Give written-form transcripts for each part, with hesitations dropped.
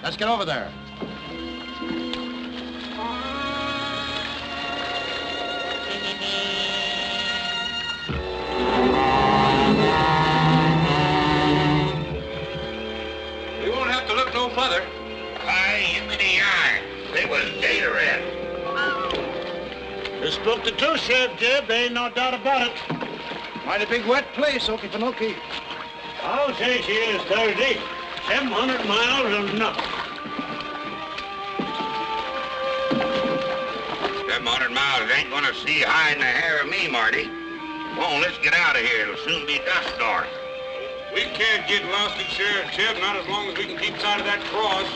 Let's get over there. We won't have to look no further. Aye, him in the eye. They was dead already. You spoke the truth, Sheriff Jeb. There ain't no doubt about it. Mighty big wet place, Okefenokee. I'll say she is, Thursday. 700 miles and nothing. 700 miles ain't gonna see high in the hair of me, Marty. Come on, let's get out of here. It'll soon be dusk dark. We can't get lost at Sheriff Jeb, not as long as we can keep sight of that cross.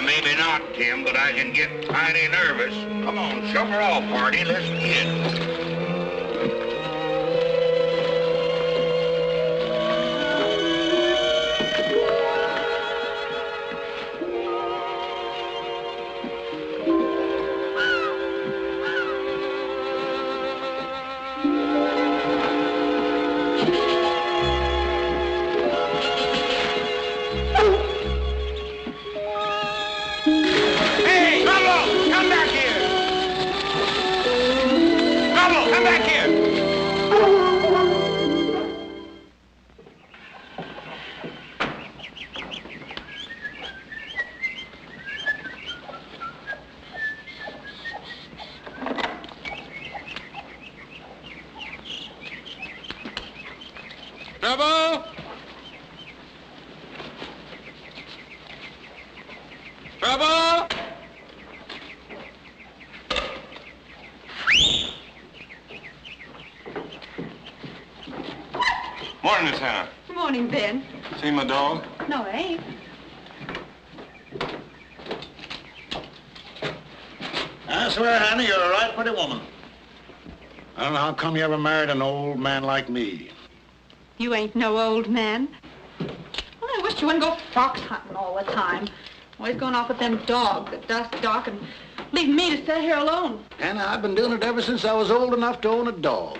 Maybe not, Tim, but I can get mighty nervous. Come on, shove her off, Marty. Let's get. Trouble? Trouble? Morning, Miss Hannah. Good morning, Ben. See my dog? No, I ain't. I swear, Hannah, you're a right pretty woman. I don't know how come you ever married an old man like me. You ain't no old man. Well, I wish you wouldn't go fox hunting all the time. Always going off with them dogs at dusk dark and leaving me to sit here alone. Hannah, I've been doing it ever since I was old enough to own a dog.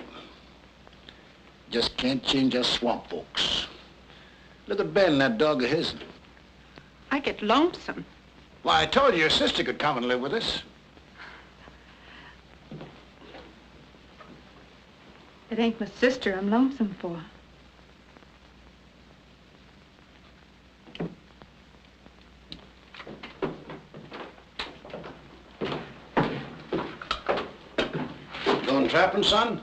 Just can't change us swamp folks. Look at Ben, that dog of his. I get lonesome. Why, I told you your sister could come and live with us. It ain't my sister I'm lonesome for. Going trapping, son?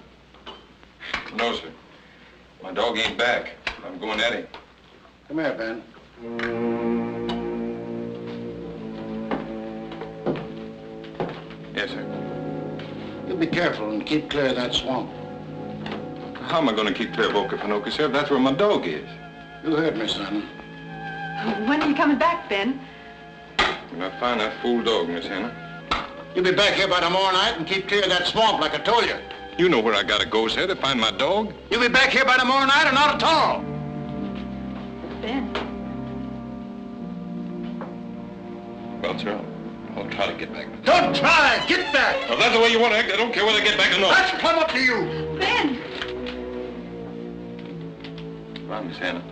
No, sir. My dog ain't back. I'm going at him. Come here, Ben. Yes, sir. You be careful and keep clear of that swamp. How am I going to keep clear of Okefenokee, sir? That's where my dog is. You heard me, son. When are you coming back, Ben? When I find that fool dog, Miss Hannah. You'll be back here by tomorrow night and keep clear of that swamp like I told you. You know where I gotta go, sir, to find my dog. You'll be back here by tomorrow night or not at all. Ben. Well, sir, I'll try to get back. Don't try! Get back! If that's the way you want to act, I don't care whether I get back or not. That's plumb up to you! Ben! Come on, Miss Hannah.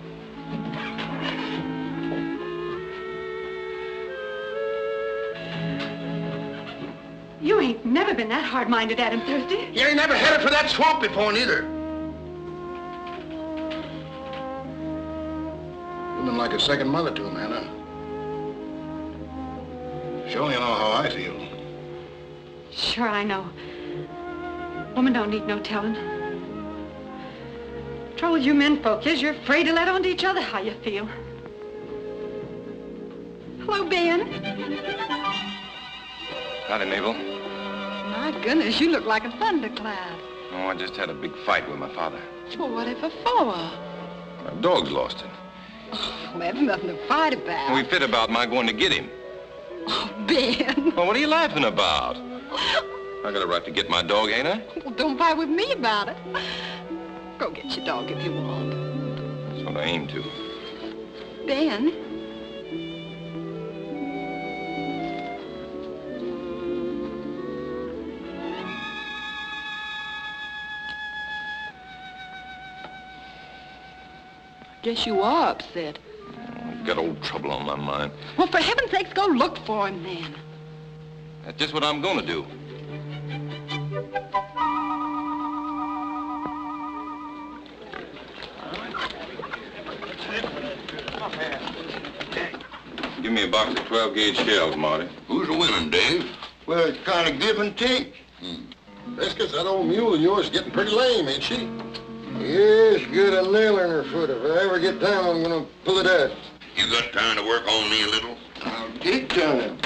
You ain't never been that hard-minded at him, Thursday. You ain't never headed for that swamp before, neither. You've been like a second mother to him, Hannah. Sure you know how I feel. Sure, I know. Woman don't need no telling. Trouble with you men folk is you're afraid to let on to each other how you feel. Hello, Ben. Howdy, Mabel. My goodness, you look like a thundercloud. Oh, I just had a big fight with my father. Well, whatever for? My dog's lost it. Well, that's nothing to fight about. We fit about my going to get him. Oh, Ben. Well, what are you laughing about? I got a right to get my dog, ain't I? Well, don't fight with me about it. Go get your dog if you want. That's what I aim to. Ben. Guess you are upset. got old trouble on my mind. Well, for heaven's sakes, go look for him then. That's just what I'm gonna do. Give me a box of 12-gauge shells, Marty. Who's winning, Dave? Well, it's kind of give and take. Biscuits, that old mule of yours is getting pretty lame, ain't she? Yes, got a nail in her foot. If I ever get down, I'm gonna pull it out. You got time to work on me a little? I'll take time.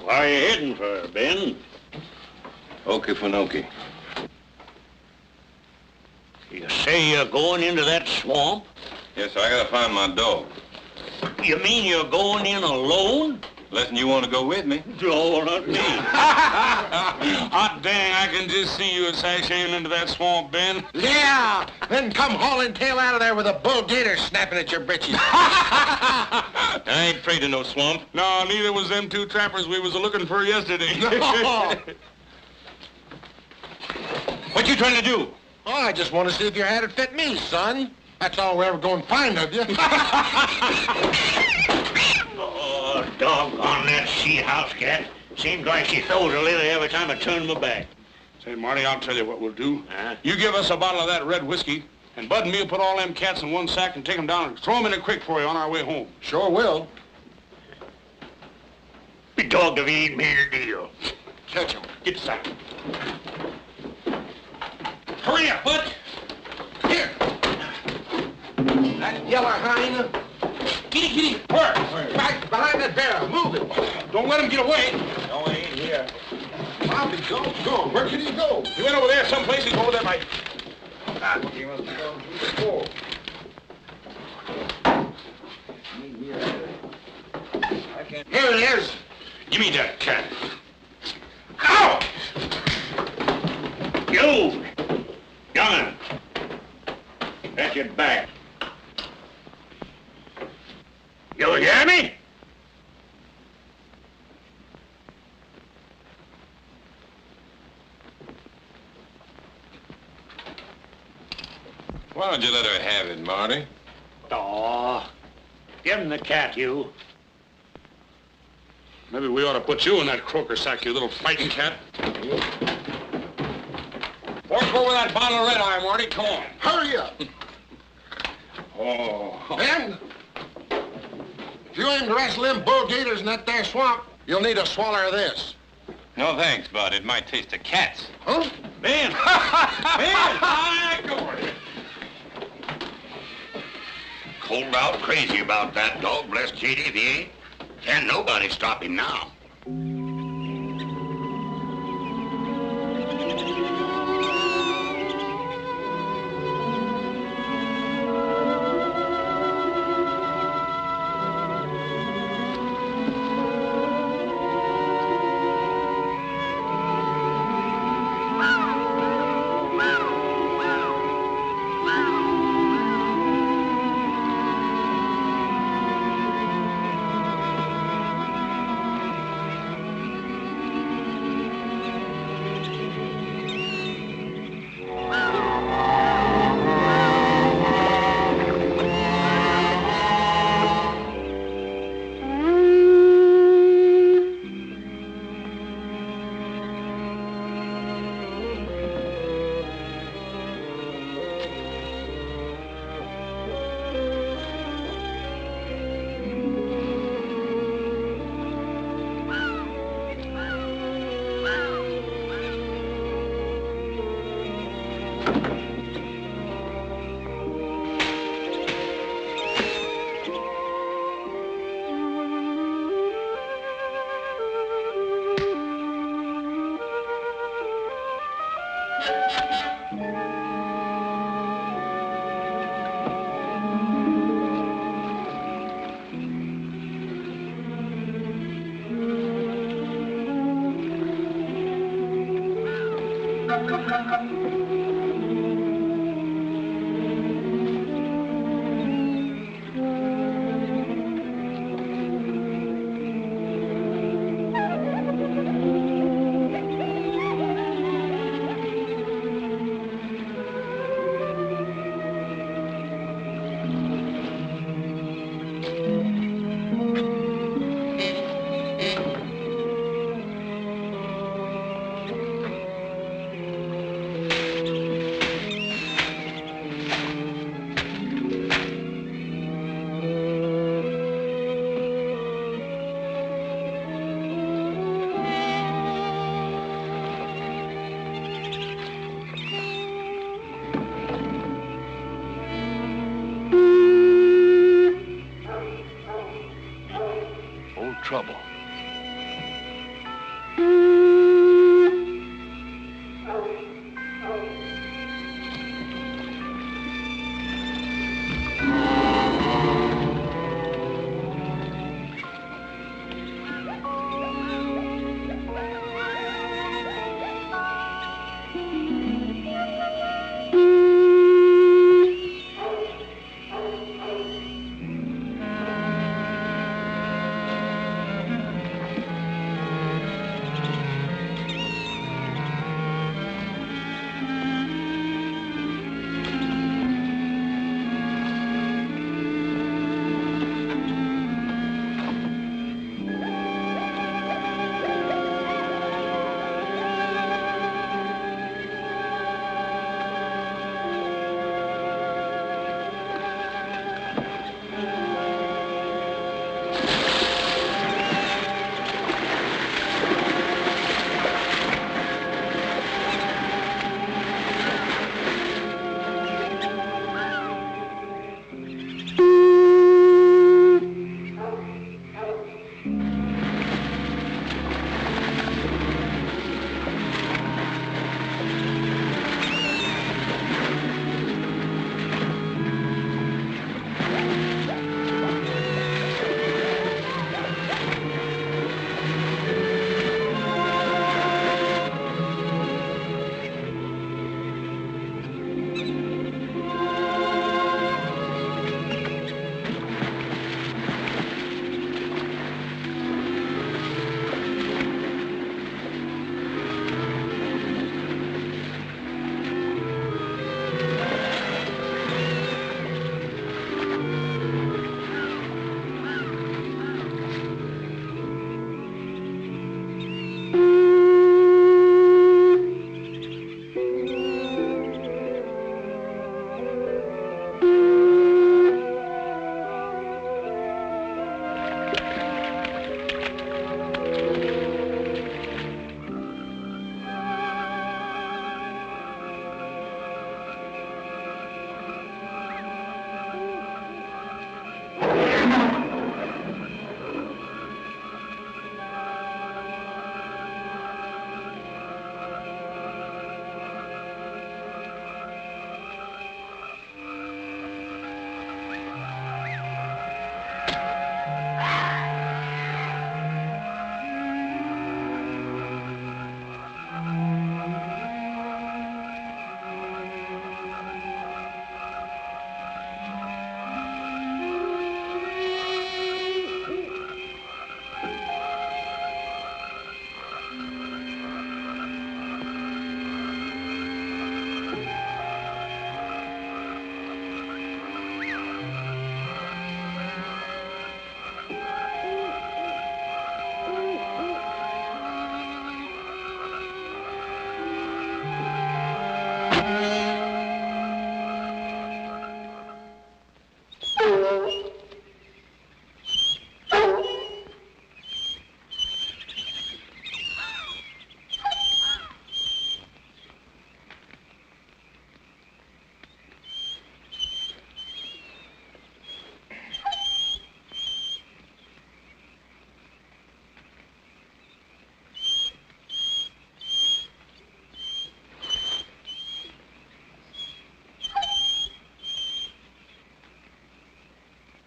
Where are you heading for, Ben? Okefenokee. You say you're going into that swamp? Yes, sir, I gotta find my dog. You mean you're going in alone? Unless you want to go with me. No, not me. Hot dang, I can just see you sashaying into that swamp, Ben. Yeah! Then come hauling tail out of there with a bull gator snapping at your britches. I ain't afraid of no swamp. No, neither was them two trappers we was looking for yesterday. No. What you trying to do? Oh, I just want to see if your hat'd fit me, son. That's all we're ever going to find of you. Oh, doggone that she house cat. Seems like she throws a little every time I turn my back. Say, Marty, I'll tell you what we'll do. Huh? You give us a bottle of that red whiskey, and Bud and me'll put all them cats in one sack and take them down and throw them in the creek for you on our way home. Sure will. Be dogged if he ain't made a deal. Catch him. Get the sack. Hurry up, Bud. Here. That yellow hind. Kitty. Where? Right behind that barrel. Move it. Don't let him get away. No, he ain't here. I'll be gone. Where can he go? He went over there someplace. He's over there by... He must have gone through the door. Here it is. Give me that cat. Ow! You! Young'un! At your back. You hear me? Why don't you let her have it, Marty? Aw. Give him the cat, you. Maybe we ought to put you in that croaker sack, you little fighting cat. Walk over that bottle of red eye, Marty. Come on. Hurry up. Oh. And if you aim to wrestle them bull gators in that there swamp, you'll need a swaller of this. No thanks, Bud. It might taste of cats. Huh? Ben! Ben! Cold out crazy about that dog, bless Katie if he ain't. Can't nobody stop him now. trouble.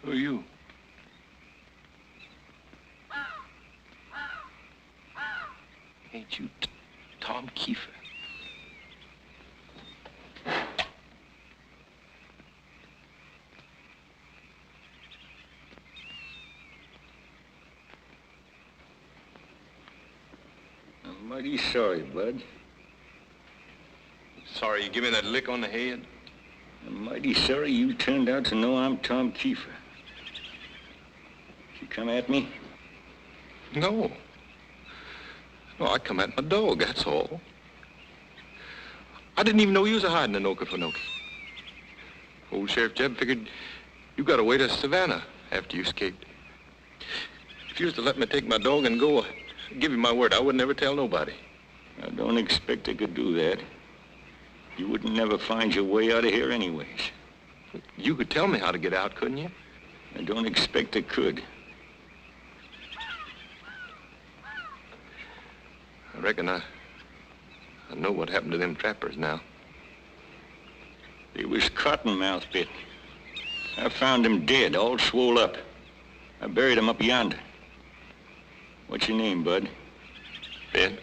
Who are you? Ain't you Tom Keefer? I'm mighty sorry, Bud. Sorry you give me that lick on the head? I'm mighty sorry you turned out to know I'm Tom Keefer. You come at me? No. No, I come at my dog, that's all. I didn't even know you was hiding in Okefenokee. Old Sheriff Jeb figured you got away to Savannah after you escaped. If you was to let me take my dog and go, I'd give you my word, I would never tell nobody. I don't expect I could do that. You wouldn't never find your way out of here anyways. You could tell me how to get out, couldn't you? I don't expect I could. reckon I know what happened to them trappers now. They was cottonmouth bit. I found them dead, all swole up. I buried them up yonder. What's your name, Bud? Ben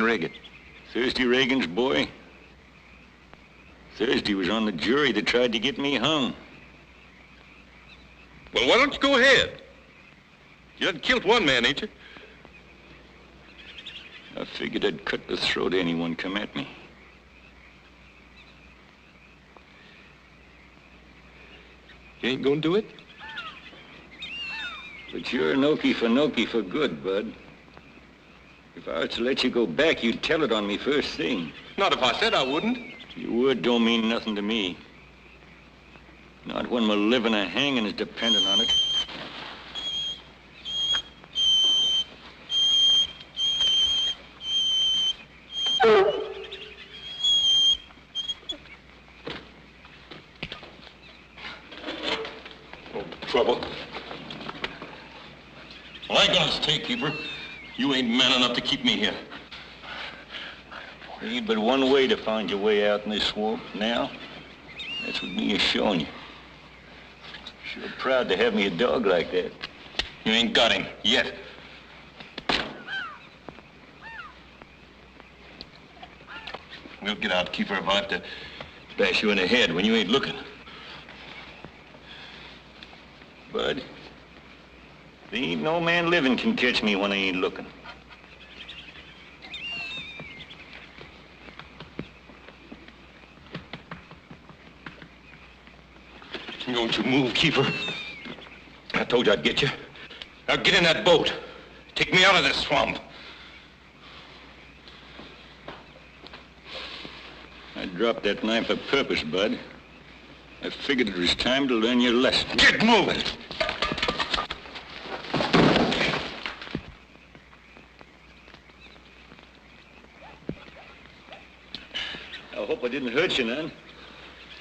Reagan. Thursday Reagan's boy? Thursday was on the jury that tried to get me hung. Well, why don't you go ahead? You done killed one man, ain't you? I figured I'd cut the throat of anyone come at me. You ain't gonna do it? But you're an Okefenokee for good, Bud. If I was to let you go back, you'd tell it on me first thing. Not if I said I wouldn't. Your word don't mean nothing to me. Not when my living or hanging is dependent on it. Trouble. Well, I ain't gonna stay, Keeper. You ain't man enough to keep me here. There ain't but one way to find your way out in this swamp now. That's what me is showing you. Sure proud to have me a dog like that. You ain't got him yet. We'll get out, Keeper, if I have to bash you in the head when you ain't looking. Bud, there ain't no man living can catch me when I ain't looking. Don't you move, Keeper. I told you I'd get you. Now get in that boat. Take me out of this swamp. I dropped that knife a purpose, Bud. I figured it was time to learn your lesson. Get moving! I hope I didn't hurt you none.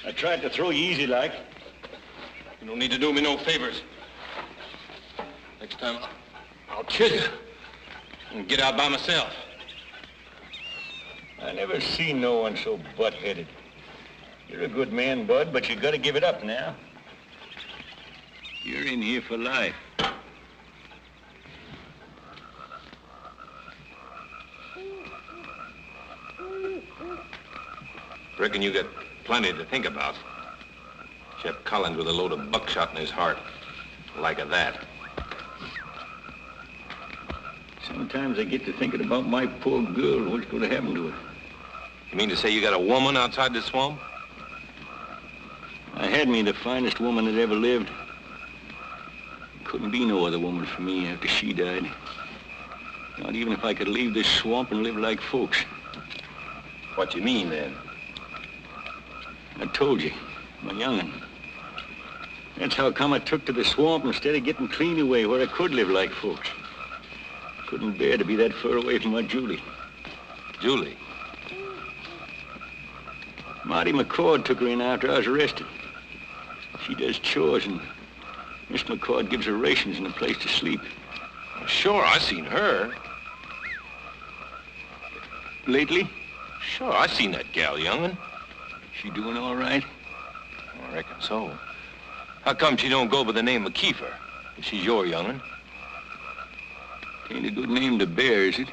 I tried to throw you easy like. You don't need to do me no favors. Next time, I'll kill you and get out by myself. I never seen no one so butt-headed. You're a good man, Bud, but you gotta give it up now. You're in here for life. Reckon you got plenty to think about. Shep Collins with a load of buckshot in his heart. Like of that. Sometimes I get to thinking about my poor girl, what's gonna happen to her. You mean to say you got a woman outside this swamp? I had me the finest woman that ever lived. Couldn't be no other woman for me after she died. Not even if I could leave this swamp and live like folks. What you mean, then? I told you, my young'un. That's how come I took to the swamp instead of getting clean away where I could live like folks. Couldn't bear to be that far away from my Julie. Julie? Marty McCord took her in after I was arrested. She does chores, and Miss McCord gives her rations and a place to sleep. Well, sure, I seen her. Lately? Sure, I seen that gal, young'un. She doing all right? I reckon so. How come she don't go by the name of Keefer, if she's your young'un? Ain't a good name to bear, is it?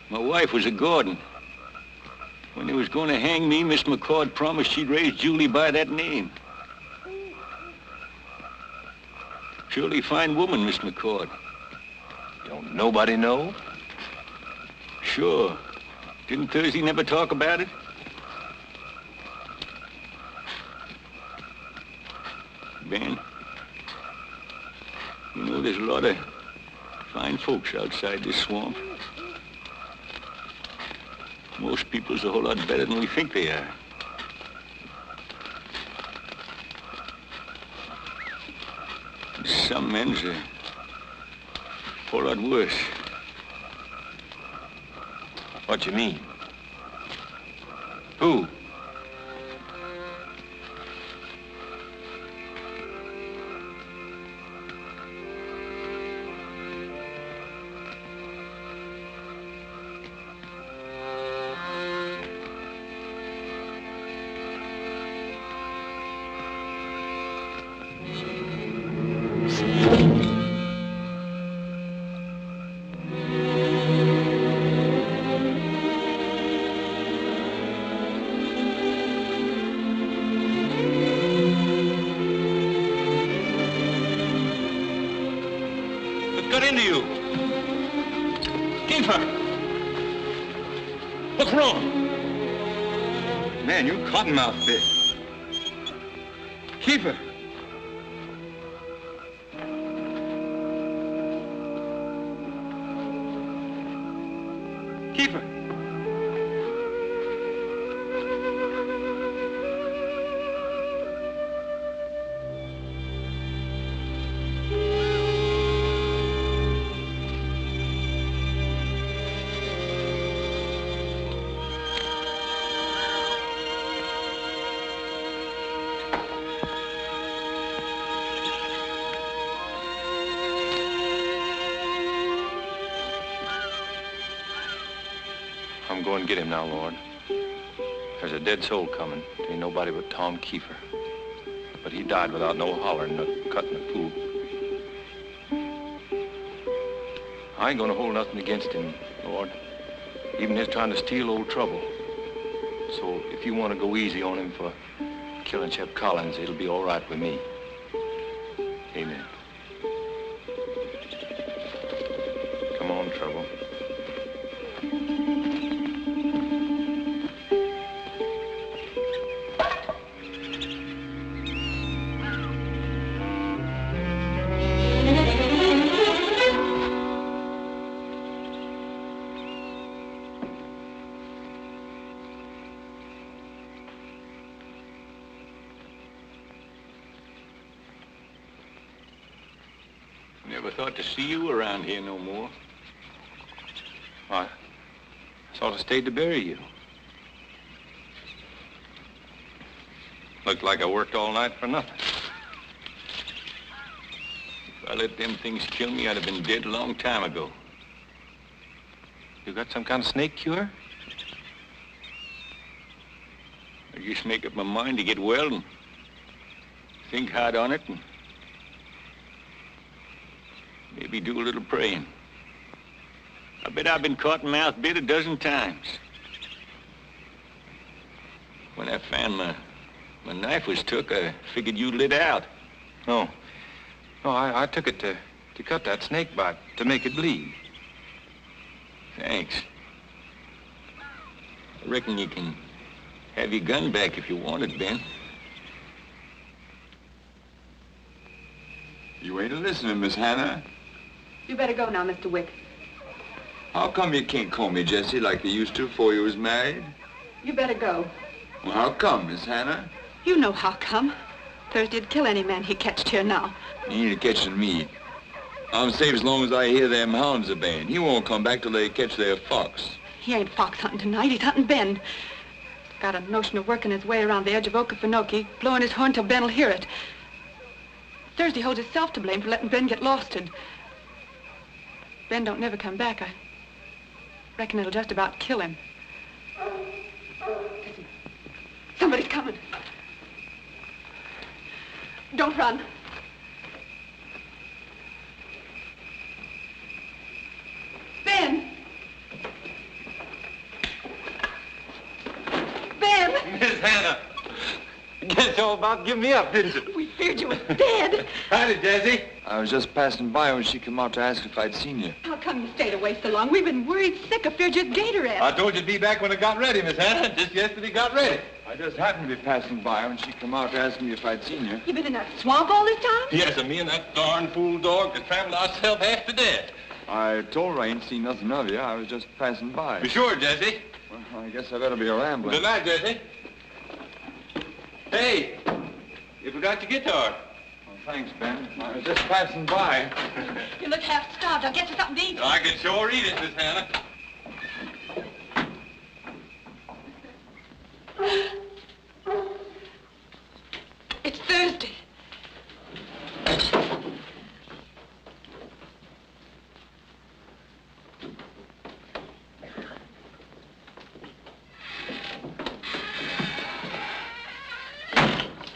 My wife was a Gordon. When they was going to hang me, Miss McCord promised she'd raise Julie by that name. Surely fine woman, Miss McCord. Don't nobody know? Sure. Didn't Thursday never talk about it? Ben, you know there's a lot of fine folks outside this swamp. Most people's a whole lot better than we think they are. Some men's a whole lot worse. What you mean? Who? What got into you? Keefer! What's wrong? Man, you cottonmouth bit. Keefer! Keefer! I'm going to get him now, Lord. There's a dead soul coming. Ain't nobody but Tom Keefer. But he died without no hollering, no cutting a fool. I ain't gonna hold nothing against him, Lord. Even his trying to steal old trouble. So if you want to go easy on him for killing Shep Collins, it'll be all right with me. Amen. Come on, trouble. Never thought to see you around here no more. I sort of stayed to bury you. Looked like I worked all night for nothing. If I let them things kill me, I'd have been dead a long time ago. You got some kind of snake cure? I just make up my mind to get well and think hard on it and maybe do a little praying. I bet I've been caught in mouth bit a dozen times. When I found my knife was took, I figured you lit out. No. No, I took it to cut that snake bite, to make it bleed. Thanks. I reckon you can have your gun back if you want it, Ben. You ain't listening, Miss Hannah. You better go now, Mr. Wick. How come you can't call me Jesse like you used to before you was married? You better go. Well, how come, Miss Hannah? You know how come. Thursday'd kill any man he catched here now. He ain't catching me. I'm safe as long as I hear them hounds a baying. He won't come back till they catch their fox. He ain't fox hunting tonight. He's hunting Ben. Got a notion of working his way around the edge of Okefenokee, blowing his horn till Ben'll hear it. Thursday holds himself to blame for letting Ben get losted. Ben don't never come back. I reckon it'll just about kill him. Listen, somebody's coming. Don't run. Ben! Ben! Miss Hannah, guess y'all about give me up, didn't you? We feared you was dead. Howdy, Jesse. I was just passing by when she come out to ask if I'd seen you. How come you stayed away so long? We've been worried sick of feared you'd gator in. I told you to be back when it got ready, Miss Hannah. Just yesterday got ready. I just happened to be passing by when she come out to ask me if I'd seen you. You been in that swamp all this time? Yes, and me and that darn fool dog that trampled ourselves half to death. I told her I ain't seen nothing of you. I was just passing by. Be sure, Jesse. Well, I guess I better be rambling. Good night, Jesse. Hey, you forgot your guitar. Well, thanks, Ben. I was just passing by. You look half starved. I'll get you something to eat. I can sure eat it, Miss Hannah. It's Thursday.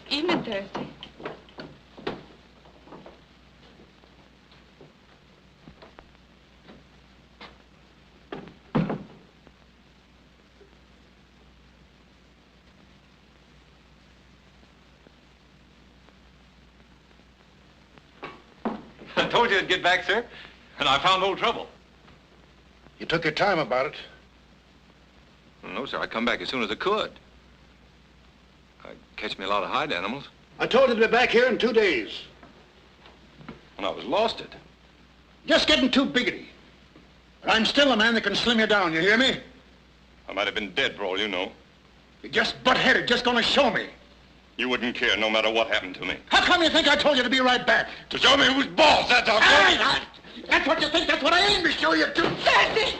Evening, Thursday. I told you I'd get back, sir. And I found no trouble. You took your time about it. No, sir. I come back as soon as I could. I catch me a lot of hide animals. I told you to be back here in 2 days. And I was lost it. Just getting too biggity. But I'm still a man that can slim you down, you hear me? I might have been dead for all you know. You're just butt-headed, just gonna show me. You wouldn't care no matter what happened to me. How come you think I told you to be right back? To show me who's boss, that's all. That's what you think, that's what I aim to show you, too. Thirsty!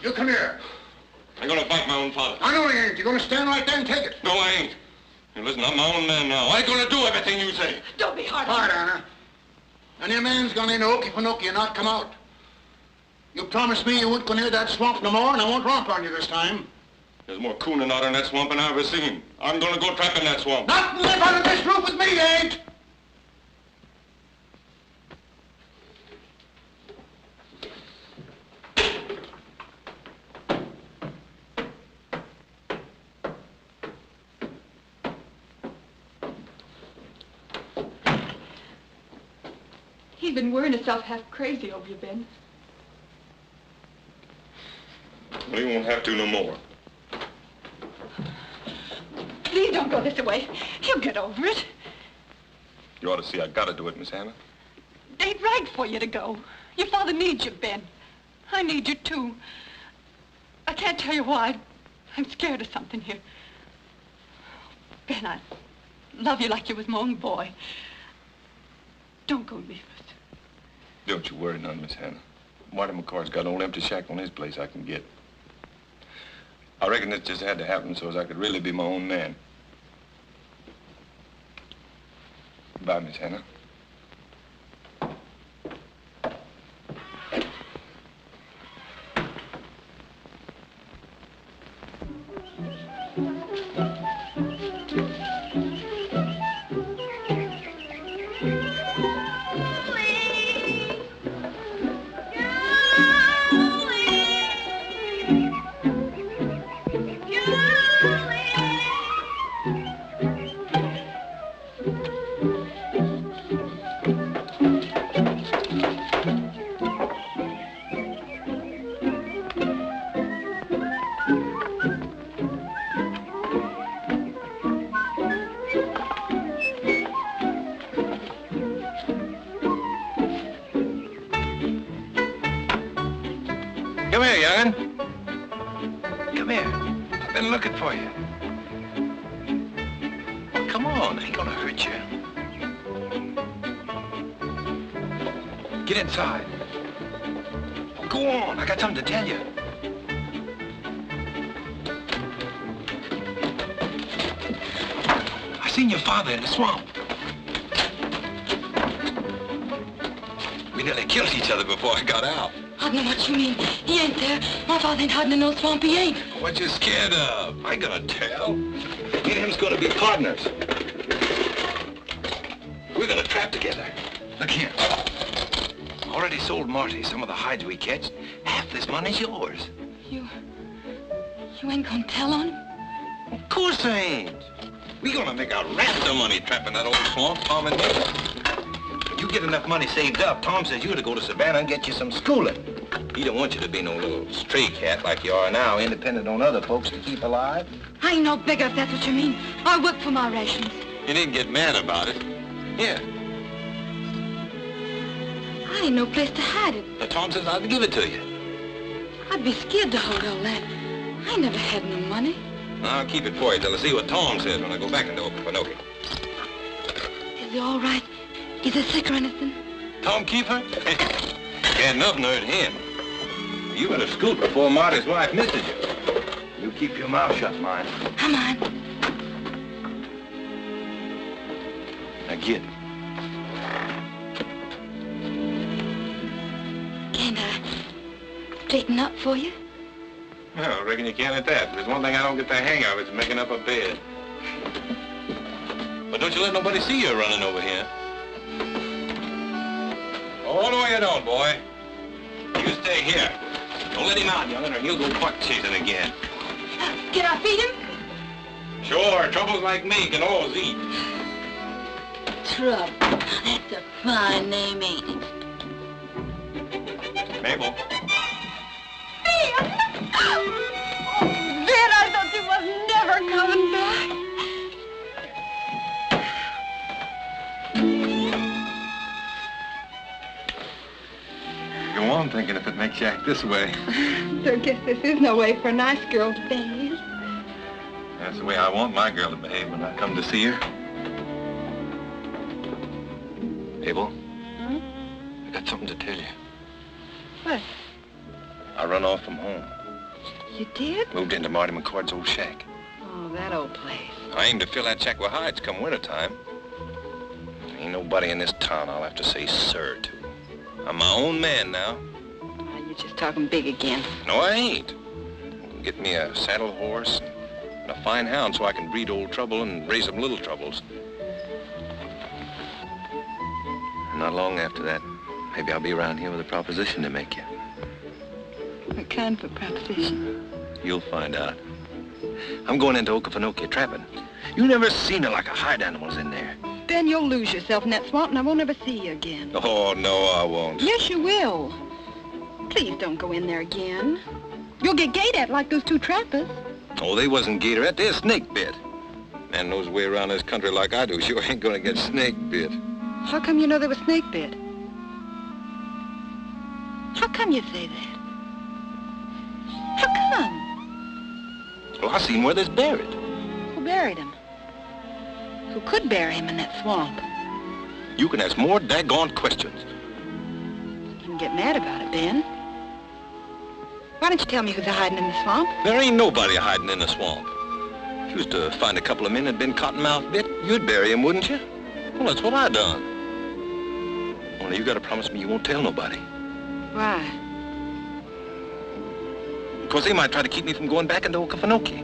You come here. I'm gonna fight my own father. I know you ain't. You're gonna stand right there and take it. No, I ain't. Now, listen, I'm my own man now. I ain't gonna do everything you say. Don't be hard. Hard, Anna. And your man's gone into Okefenokee and not come out. You promised me you wouldn't go near that swamp no more, and I won't romp on you this time. There's more cooning out in that swamp than I've ever seen. I'm gonna go trap in that swamp. Not live under this roof with me, you ain't. He's been worrying himself half crazy over you, Ben. Well, he won't have to no more. Please don't go this way. He'll get over it. You ought to see I gotta do it, Miss Hannah. It ain't right for you to go. Your father needs you, Ben. I need you, too. I can't tell you why. I'm scared of something here. Ben, I love you like you was my own boy. Don't go leave us. Don't you worry none, Miss Hannah. Marty McCord's got an old empty shack on his place I can get. I reckon this just had to happen so as I could really be my own man. Bye, Miss Hannah. Come here, young'un. Come here. I've been looking for you. Well, come on, I ain't gonna hurt you. Get inside. Well, go on, I got something to tell you. I seen your father in the swamp. We nearly killed each other before I got out. I know what you mean. He ain't there. My father ain't hiding in no swamp. He ain't. What you scared of? I ain't gonna tell. Me and him's gonna be partners. We're gonna trap together. Look here. Already sold Marty some of the hides we catch. Half this money's yours. You ain't gonna tell on him? Of course I ain't. We gonna make a raft of money trapping that old swamp, Tom and me. You get enough money saved up, Tom says you ought to go to Savannah and get you some schooling. He don't want you to be no little stray cat like you are now, independent on other folks to keep alive. I ain't no beggar if that's what you mean. I work for my rations. You needn't get mad about it. Here. I ain't no place to hide it. Now, Tom says I'll give it to you. I'd be scared to hold all that. I never had no money. I'll keep it for you till I see what Tom says when I go back into Okefenokee. Is he all right? Is he sick or anything? Tom Keefer? Can't nothing hurt him. You better scoot before Marty's wife misses you. You keep your mouth shut, mind. I mind. Now get. Can't I straighten up for you? Well, I reckon you can at that. There's one thing I don't get the hang of, it's making up a bed. But don't you let nobody see you running over here. Oh, no, you don't, boy. You stay here. Don't let him out, young'un, or he'll go buck chasing again. Can I feed him? Sure, troubles like me can always eat. trouble. That's a fine name, ain't it? Mabel. Ben, I thought you was never coming back. Go on thinking if it makes you act this way. So I guess this is no way for a nice girl to behave. That's the way I want my girl to behave when I come to see her. Mabel, Huh? I got something to tell you. What? I run off from home. You did? Moved into Marty McCord's old shack. Oh, that old place. I aim to fill that shack with hides come wintertime. Ain't nobody in this town I'll have to say sir to. I'm my own man now. Oh, you're just talking big again. No, I ain't. Get me a saddle horse and a fine hound so I can breed old trouble and raise them little troubles. And not long after that, maybe I'll be around here with a proposition to make you. What kind of a proposition? You'll find out. I'm going into Okefenokee trapping. You never seen it like a hide animal's in there. Ben, you'll lose yourself in that swamp and I won't ever see you again. Oh, no, I won't. Yes, you will. Please don't go in there again. You'll get gayed at like those two trappers. Oh, they wasn't gatorette, they're snake bit. Man knows way around this country like I do. Sure ain't gonna get snake bit. How come you know they were snake bit? How come you say that? How come? Well, I seen where they's buried. Who buried him? Who could bury him in that swamp? You can ask more daggone questions. You can get mad about it, Ben. Why don't you tell me who's hiding in the swamp? There ain't nobody hiding in the swamp. If you was to find a couple of men that'd been cottonmouth bit, you'd bury him, wouldn't you? Well, that's what I done. Only you gotta promise me you won't tell nobody. Why? Because they might try to keep me from going back into Okefenokee.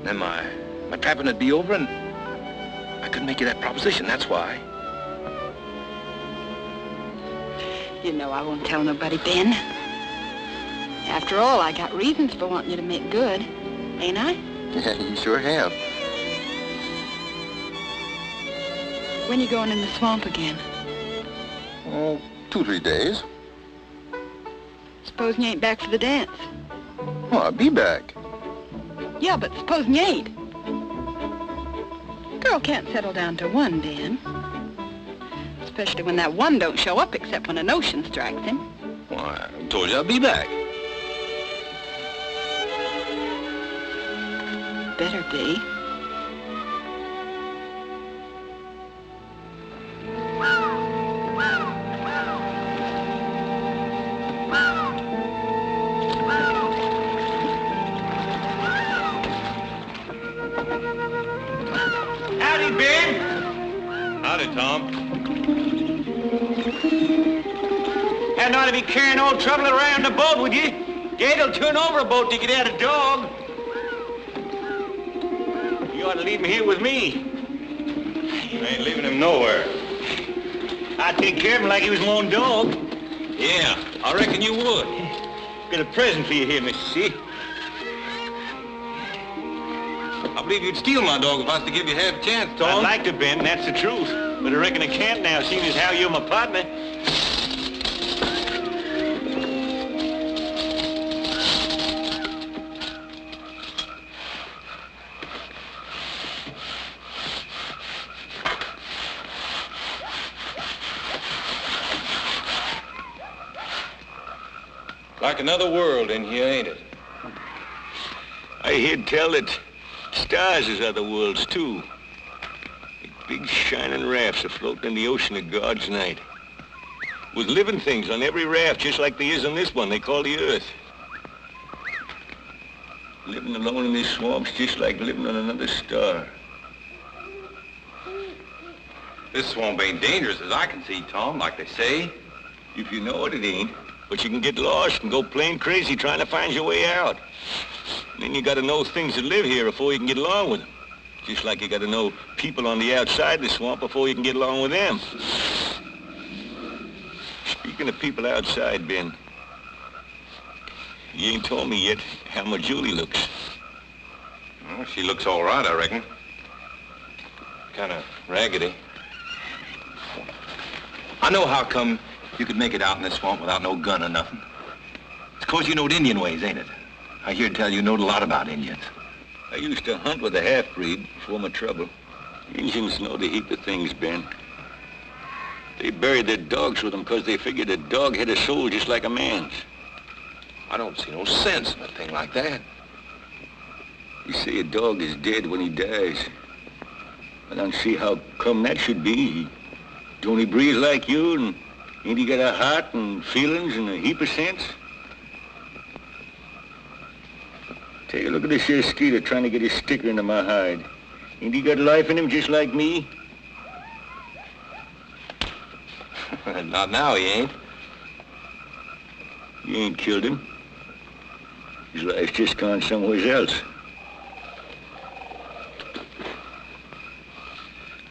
Then my trapping would be over and I couldn't make you that proposition, that's why. You know I won't tell nobody, Ben. After all, I got reasons for wanting you to make good, ain't I? Yeah, you sure have. When you going in the swamp again? Oh, 2-3 days. Supposing you ain't back for the dance. Well, I'll be back. Yeah, but supposing you ain't. Girl can't settle down to one, Ben. Especially when that one don't show up except when a notion strikes him. Well, I told you I'll be back. Better be. Howdy, Ben. Howdy, Tom. Hadn't ought to be carrying old trouble around the boat, would you? Gate'll turn over a boat to get at a dog. You ought to leave him here with me. I ain't leaving him nowhere. I'd take care of him like he was my own dog. Yeah, I reckon you would. Got a present for you here, Mr. C. I believe you'd steal my dog if I was to give you half a chance, Tom. I'd like to, Ben, that's the truth. But I reckon I can't now, seeing as how you're my partner. Like another world in here, ain't it? I heard tell that stars is other worlds, too. Big shining rafts afloat in the ocean of God's night. With living things on every raft, just like there is on this one they call the Earth. Living alone in these swamps, just like living on another star. This swamp ain't dangerous as I can see, Tom, like they say. If you know it, it ain't. But you can get lost and go plain crazy trying to find your way out. And then you gotta know things that live here before you can get along with them. Just like you gotta know people on the outside the swamp before you can get along with them. Speaking of people outside, Ben, you ain't told me yet how my Julie looks. Well, she looks all right, I reckon. Kind of raggedy. I know how come you could make it out in this swamp without no gun or nothing. It's 'cause you knowed Indian ways, ain't it? I hear tell you knowed a lot about Indians. I used to hunt with a half-breed before my trouble. Indians know the heap of things, Ben. They buried their dogs with them 'cause they figured a dog had a soul just like a man's. I don't see no sense in a thing like that. You say a dog is dead when he dies. I don't see how come that should be. Don't he breathe like you, and ain't he got a heart and feelings and a heap of sense? Take a look at this here skeeter trying to get his sticker into my hide. Ain't he got life in him just like me? Not now, he ain't. You ain't killed him. His life's just gone somewhere else.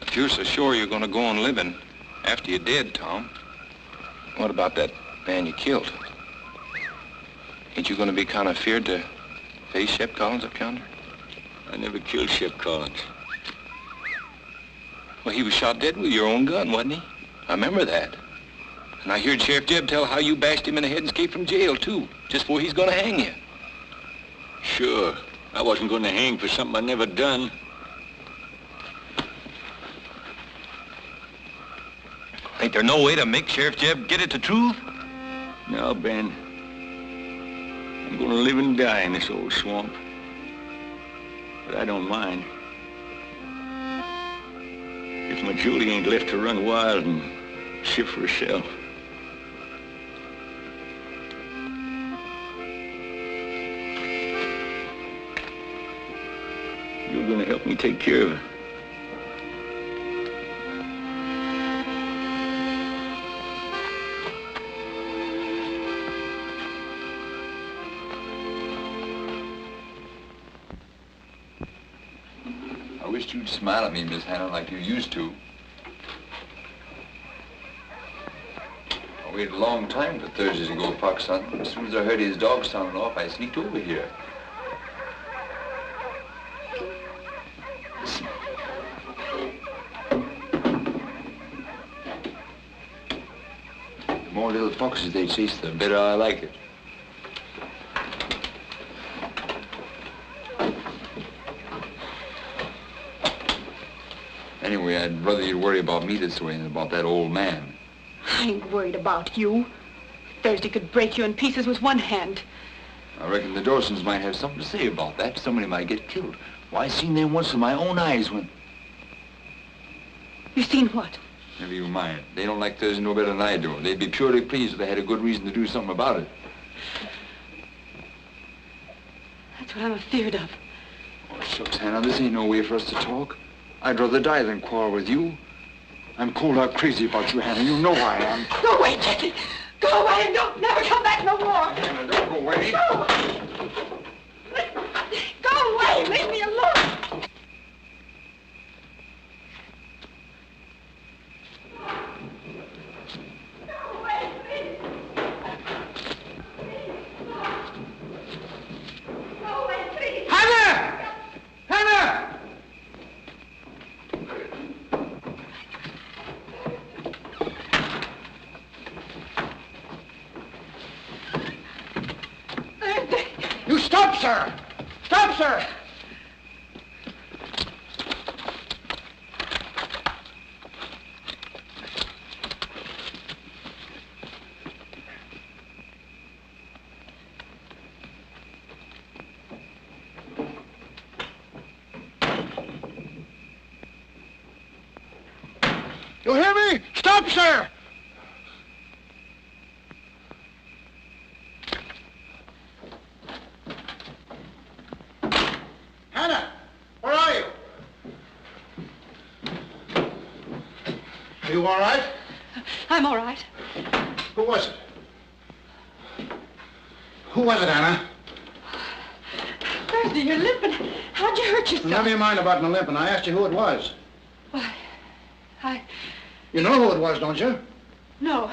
If you're so sure you're gonna go on living after you're dead, Tom, what about that man you killed? Ain't you gonna be kind of feared to face Shep Collins up yonder? I never killed Shep Collins. Well, he was shot dead with your own gun, wasn't he? I remember that. And I heard Sheriff Jeb tell how you bashed him in the head and escaped from jail, too, just before he's gonna hang you. Sure. I wasn't going to hang for something I never done. Ain't there no way to make Sheriff Jeb get at the truth? No, Ben. I'm going to live and die in this old swamp. But I don't mind. If my Julie ain't left to run wild and shift for herself. You're going to help me take care of her. I wished you'd smile at me, Miss Hannah, like you used to. I waited a long time for Thursday to go fox hunting. As soon as I heard his dog sounding off, I sneaked over here. Listen. The more little foxes they chase, the better I like it. Anyway, I'd rather you'd worry about me this way than about that old man. I ain't worried about you. Thursday could break you in pieces with one hand. I reckon the Dorsons might have something to say about that. Somebody might get killed. Why, I seen them once with my own eyes when... You seen what? Never you mind. They don't like Thursday no better than I do. They'd be purely pleased if they had a good reason to do something about it. That's what I'm afeard of. Oh, shucks, Hannah, this ain't no way for us to talk. I'd rather die than quarrel with you. I'm cold out crazy about you, Hannah. You know I am. Go away, Jesse. Go away and don't never come back no more. Hannah, don't go away. Go. Go away. Leave me alone. Go away, please. Go away, please. Hannah! Hannah! You stop, sir! Stop, sir! You hear me? Stop, sir! Hannah, where are you? Are you all right? I'm all right. Who was it? Who was it, Anna? Thursday, you're limping. How'd you hurt yourself? Never you mind about the limping. I asked you who it was. Why, You know who it was, don't you? No.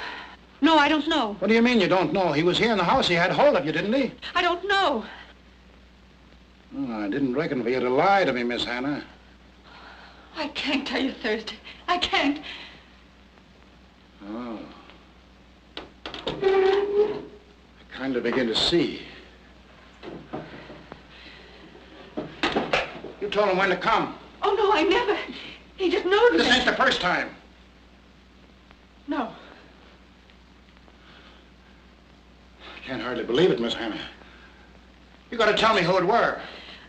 No, I don't know. What do you mean you don't know? He was here in the house. He had hold of you, didn't he? I don't know. Oh, I didn't reckon for you to lie to me, Miss Hannah. I can't tell you, Thursday. I can't. Oh. I kind of begin to see. You told him when to come. Oh, no, I never. He just noticed. This ain't the first time. No. I can't hardly believe it, Miss Hannah. You gotta tell me who it were.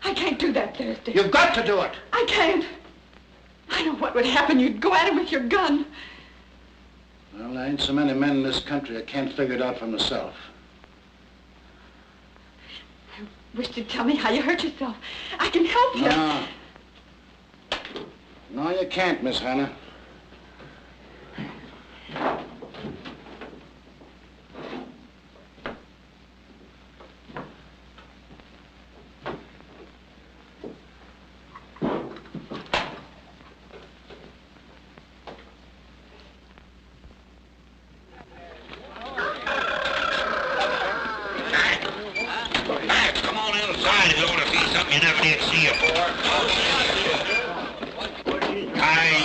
I can't do that, Thursday. You've got to do it. I can't. I know what would happen. You'd go at him with your gun. Well, there ain't so many men in this country that can't figure it out for themselves. I wish you'd tell me how you hurt yourself. I can help you. No. No, you can't, Miss Hannah. You never did see afore.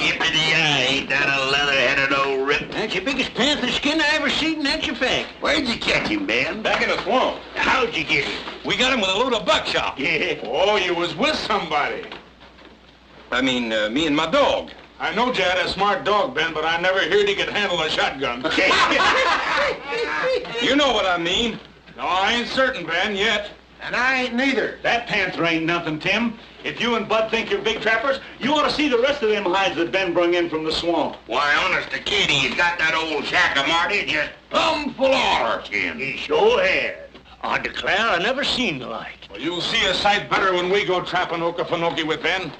Yippity-yi, ain't that a leather-headed old rip? That's the biggest panther skin I ever seen, and that's a fact. Where'd you catch him, Ben? Back in the swamp. How'd you get him? We got him with a load of buckshot. Yeah. Oh, you was with somebody. I mean, me and my dog. I know you had a smart dog, Ben, but I never heard he could handle a shotgun. You know what I mean. No, I ain't certain, Ben, yet. And I ain't neither. That panther ain't nothing, Tim. If you and Bud think you're big trappers, you ought to see the rest of them hides that Ben brung in from the swamp. Why, honest to Kitty, he's got that old shack of Marty just full of otter skin. He sure has. I declare I never seen the like. Well, you'll see a sight better when we go trapping Okefenokee with Ben.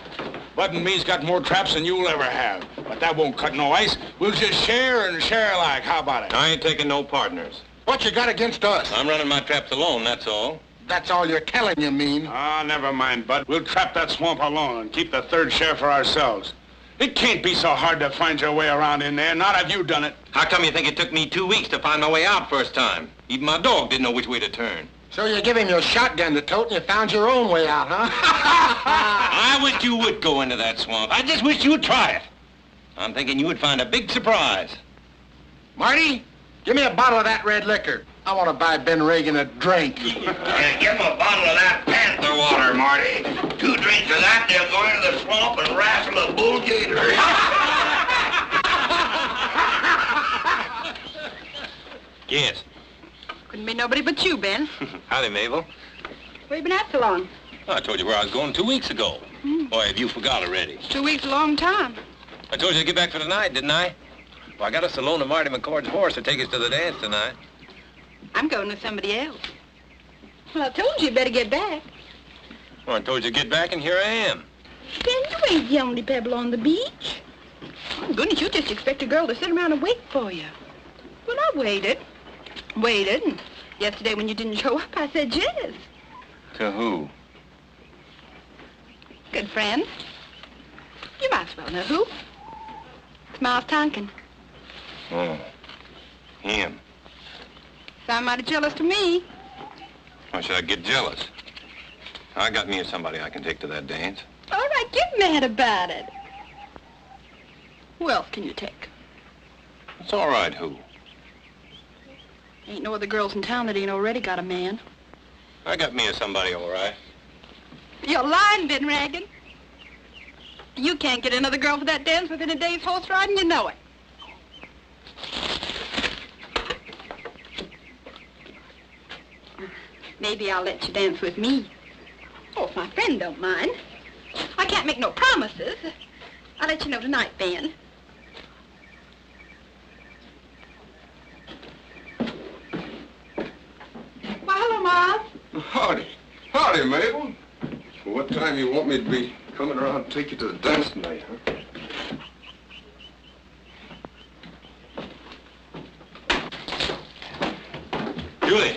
Bud and me's got more traps than you'll ever have. But that won't cut no ice. We'll just share and share alike. How about it? I ain't taking no partners. What you got against us? I'm running my traps alone, that's all. That's all you're telling, you mean? Ah, never mind, Bud. We'll trap that swamp alone and keep the third share for ourselves. It can't be so hard to find your way around in there, not if you done it. How come you think it took me 2 weeks to find my way out first time? Even my dog didn't know which way to turn. So you give him your shotgun to tote and you found your own way out, huh? I wish you would go into that swamp. I just wish you would try it. I'm thinking you would find a big surprise. Marty, give me a bottle of that red liquor. I want to buy Ben Reagan a drink. Yeah, give him a bottle of that panther water, Marty. 2 drinks of that, they'll go into the swamp and wrestle a bull gator. Yes. Couldn't be nobody but you, Ben. Howdy, Mabel. Where you been at so long? Oh, I told you where I was going 2 weeks ago. Boy, have you forgot already. 2 weeks, a long time. I told you to get back for tonight, didn't I? Well, I got us a loan of Marty McCord's horse to take us to the dance tonight. I'm going with somebody else. Well, I told you better get back. Well, I told you to get back, and here I am. Ben, you ain't the only pebble on the beach. Oh, goodness, you just expect a girl to sit around and wait for you. Well, I waited, and yesterday when you didn't show up, I said yes. To who? Good friend. You might as well know who. It's Miles Tonkin. Oh, him. Sound mighty jealous to me. Why should I get jealous? I got me somebody I can take to that dance. All right, get mad about it. Who else can you take? It's all right, who? Ain't no other girls in town that ain't already got a man. I got me somebody, all right. You're lying, Ben Reagan. You can't get another girl for that dance within a day's horse riding, you know it. Maybe I'll let you dance with me. Oh, if my friend don't mind. I can't make no promises. I'll let you know tonight, Ben. Why, hello, Miles. Howdy. Howdy, Mabel. Well, what time you want me to be coming around to take you to the dance tonight, huh? Julie.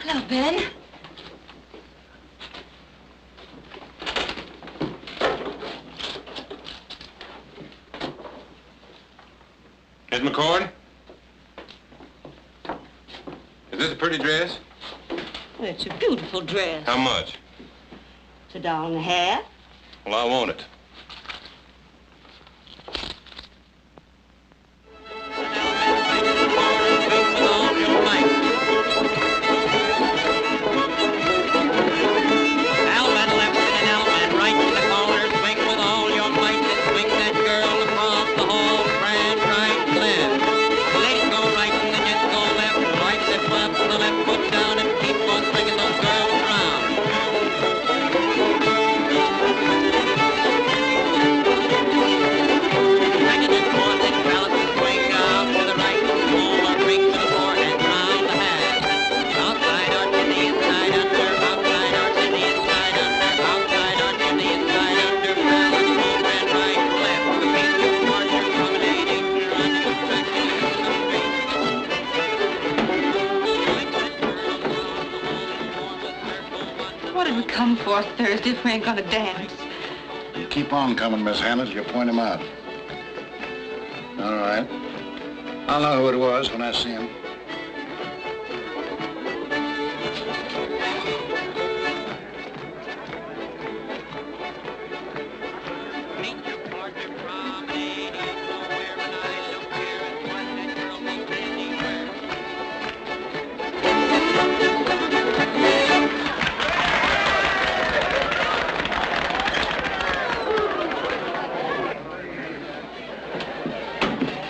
Hello, Ben. Miss McCord? Is this a pretty dress? It's a beautiful dress. How much? It's $1.50. Well, I want it. come for Thursday if we ain't gonna dance? You keep on coming, Miss Hannah, till you point him out. All right. I'll know who it was when I see him.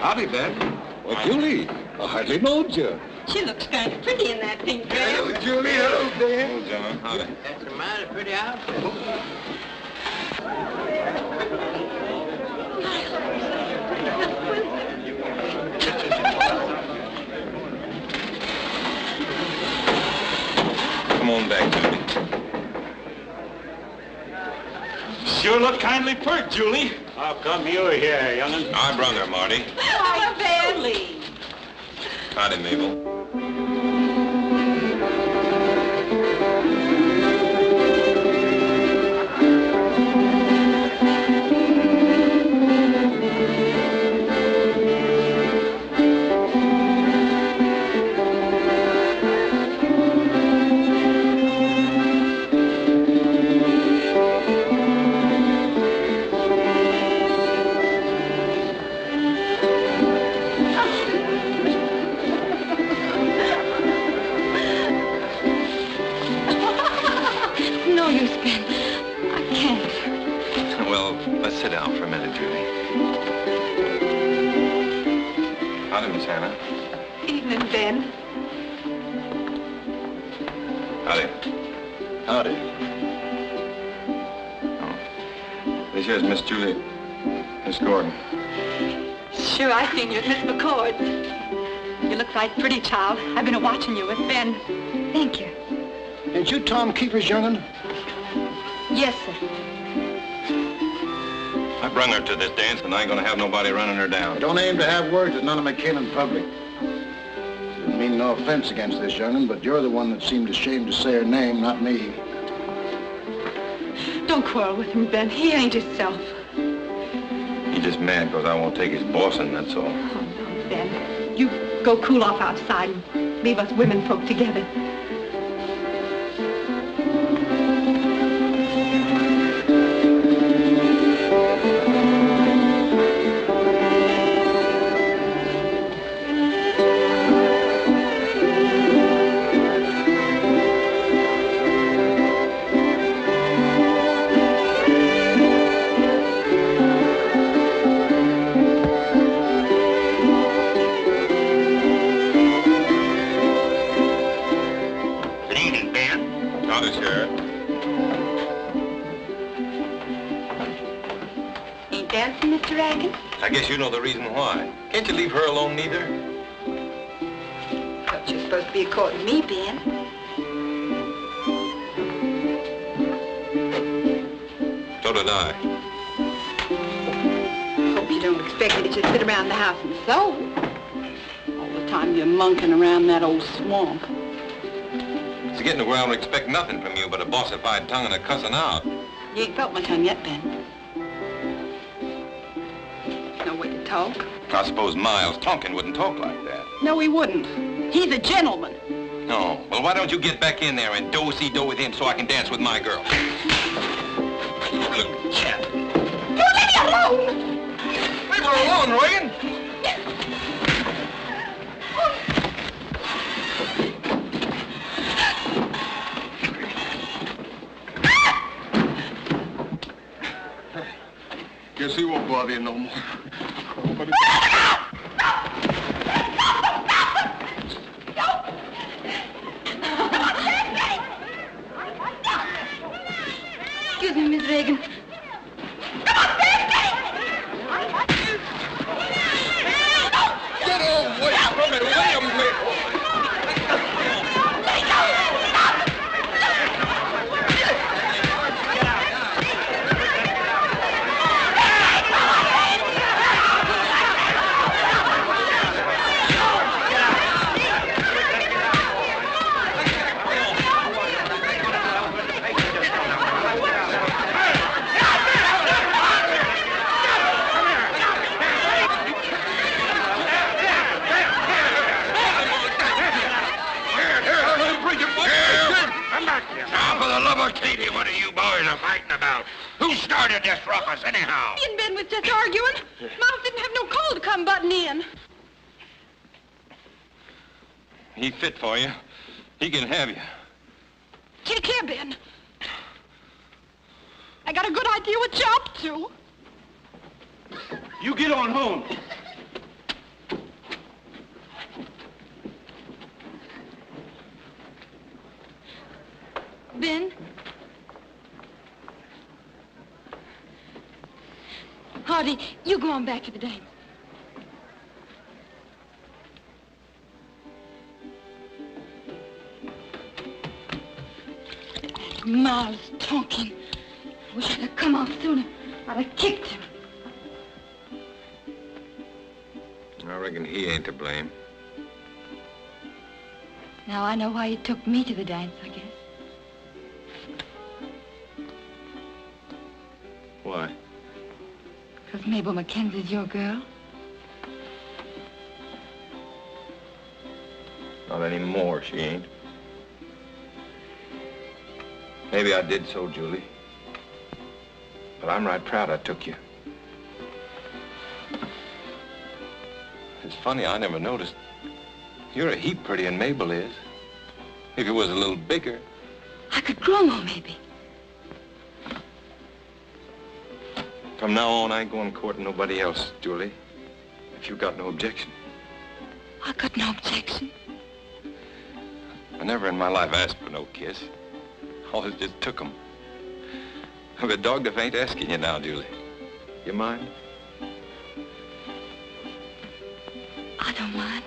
Howdy, Ben. Well, Julie, I hardly knowed you. She looks kind of pretty in that pink dress. Hello, Julie. Hello, Dan. Hello, John. Howdy. That's a mighty pretty outfit. Come on back, Julie. Sure look kindly pert, Julie. How come you're here, young'un? I brung her, Marty. Why, Benny. Howdy, Mabel. No use, Ben. I can't. Well, let's sit down for a minute, Julie. Howdy, Miss Hannah. Evening, Ben. Howdy. Howdy. Oh. This here's Miss Julie. Miss Gordon. Sure, I seen you at Miss McCord's. You look right pretty, child. I've been watching you with Ben. Thank you. Ain't you Tom Keefer's young'un? Yes, sir. I brung her to this dance, and I ain't gonna have nobody running her I down. don't aim to have words with none of my kin in public. Didn't mean no offense against this young'un, but you're the one that seemed ashamed to say her name, not me. Don't quarrel with him, Ben. He ain't himself. He's just mad because I won't take his bossing, that's all. Oh, no, Ben. You go cool off outside and leave us women folk together. I guess you know the reason why. Can't you leave her alone neither? Thought you were supposed to be courting me, Ben. So did I. Hope you don't expect me to just sit around the house and sew. All the time you're monkeying around that old swamp. It's getting to where I don't expect nothing from you but a bossified tongue and a cussing out. You ain't felt my tongue yet, Ben. No way to talk. I suppose Miles Tonkin wouldn't talk like that. No, he wouldn't. He's a gentleman. No. Well, why don't you get back in there and do-see-do with him so I can dance with my girl? Look, chap. You leave me alone! Leave her alone, Reagan. Guess he won't bother you no more. Excuse me, Miss Reagan. Get away from me, William! Now, Katie, what are you boys are fighting about? Who started this ruckus, anyhow? Me and Ben was just arguing. Miles didn't have no call to come butting in. He fit for you. He can have you. Take care, Ben. I got a good idea what you're up to. You get on home. Ben? Hardy, you go on back to the dance. Miles talking. Wish I could come on sooner. I'd have kicked him. I reckon he ain't to blame. Now I know why you took me to the dance, I guess. Why? Because Mabel Mackenzie's your girl. Not anymore, she ain't. Maybe I did so, Julie. But I'm right proud I took you. It's funny, I never noticed. You're a heap prettier than Mabel is. If you was a little bigger. I could grow more, maybe. From now on, I ain't going courting nobody else, Julie. If you got no objection. I got no objection. I never in my life asked for no kiss. Always just took 'em. I'll be dogged if I ain't asking you now, Julie. You mind? I don't mind.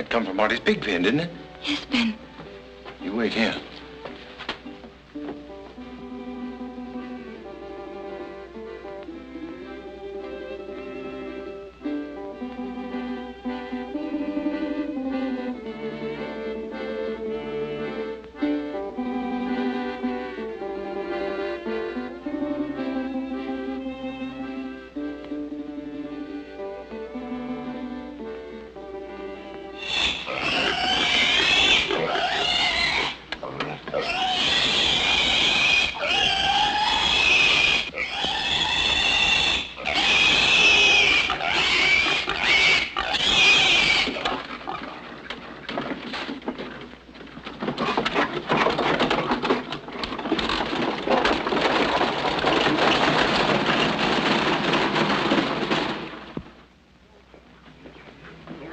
Come from Marty's pig pen, didn't it? Yes, Ben. You wait here.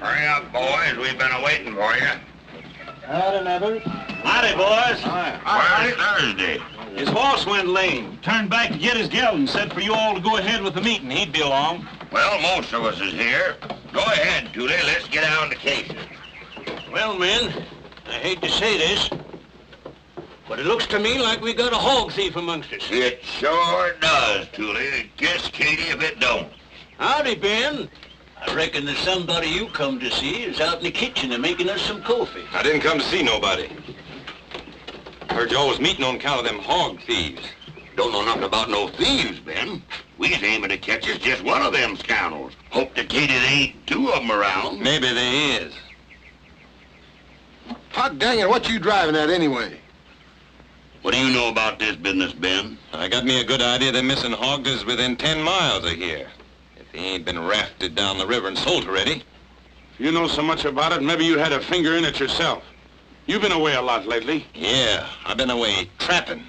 Hurry up, boys. We've been a-waiting for you. Howdy, Neville. Howdy, boys. Where's Thursday? His horse went lame. Turned back to get his gelding. Said for you all to go ahead with the meeting. He'd be along. Well, most of us is here. Go ahead, Dooley. Let's get on the cases. Well, men, I hate to say this, but it looks to me like we got a hog thief amongst us. It sure does, Dooley. Kiss Katie if it don't. Howdy, Ben. I reckon that somebody you come to see is out in the kitchen and making us some coffee. I didn't come to see nobody. Heard y'all was meeting on account of them hog thieves. Don't know nothing about no thieves, Ben. We's aiming to catch us just one of them scoundrels. Hope to Katie there ain't two of them around. Maybe there is. Hot dang it, what you driving at anyway? What do you know about this business, Ben? I got me a good idea they're missing hogs is within 10 miles of here. If they ain't been rafted down the river and sold already. If you know so much about it, maybe you had a finger in it yourself. You've been away a lot lately. Yeah, I've been away trapping,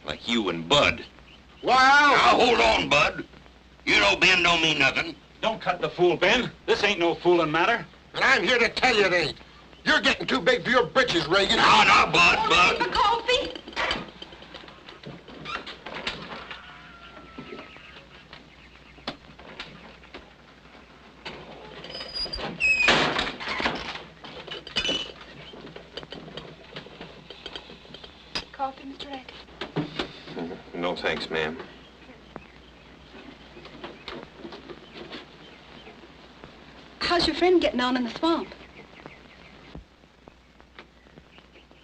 like you and Bud. Wow! Now, hold on, Bud. You know Ben don't mean nothing. Don't cut the fool, Ben. This ain't no fooling matter. And I'm here to tell you it ain't. You're getting too big for your britches, Reagan. Now, Bud. For coffee? coffee, Mr. Rack? No, thanks, ma'am. How's your friend getting on in the swamp?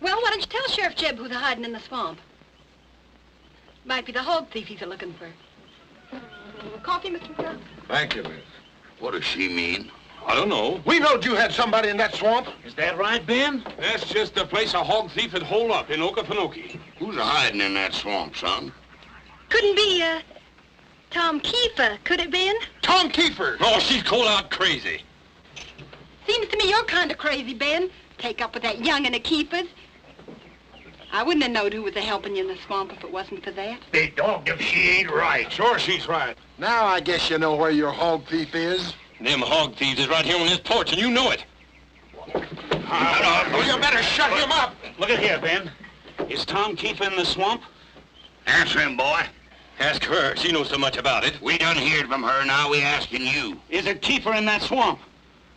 Well, why don't you tell Sheriff Jebb who's hiding in the swamp? Might be the hog thief he's looking for. Coffee, Mr. McGraw? Thank you, miss. What does she mean? I don't know. We knowed you had somebody in that swamp. Is that right, Ben? That's just the place a hog thief would hole up in Okefenokee. Who's hiding in that swamp, son? Couldn't be, Tom Keefer, could it, Ben? Tom Keefer. Oh, she's cold out crazy. Seems to me you're kind of crazy, Ben. Take up with that young'un of Keefer's. I wouldn't have known who was helping you in the swamp if it wasn't for that. Big dog, if she ain't right. Sure, she's right. Now I guess you know where your hog thief is. Them hog thieves is right here on this porch, and you know it. Oh, you better shut him up. Look at here, Ben. Is Tom Keefer in the swamp? Answer him, boy. Ask her. She knows so much about it. We done heard from her, now we asking you. Is it Keefer in that swamp?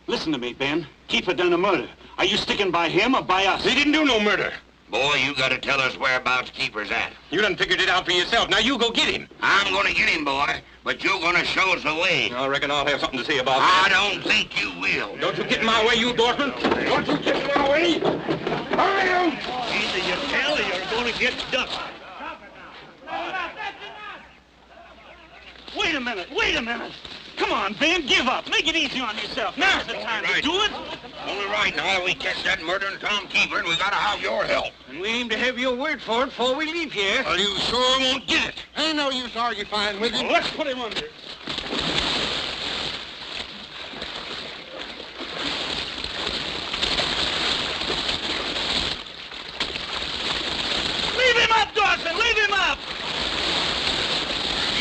Listen to me, Ben. Keefer done a murder. Are you sticking by him or by us? He didn't do no murder. Boy, you gotta tell us whereabouts Keeper's at. You done figured it out for yourself. Now you go get him. I'm gonna get him, boy, but you're gonna show us the way. I reckon I'll have something to say about I that. don't think you will. Don't you get in my way, you Dorson. Don't you get in my way. Hurry him. Either you tell or you're going to get ducked. Wait a minute. Come on, Ben, give up. Make it easy on yourself. Now's the time to do it. Only right now we catch that murdering Tom Keefer, and we gotta have your help. And we aim to have your word for it before we leave here. Well, you sure won't get it. Ain't no use arguing with him. Well, let's put him under. Leave him up, Dorson! Leave him up!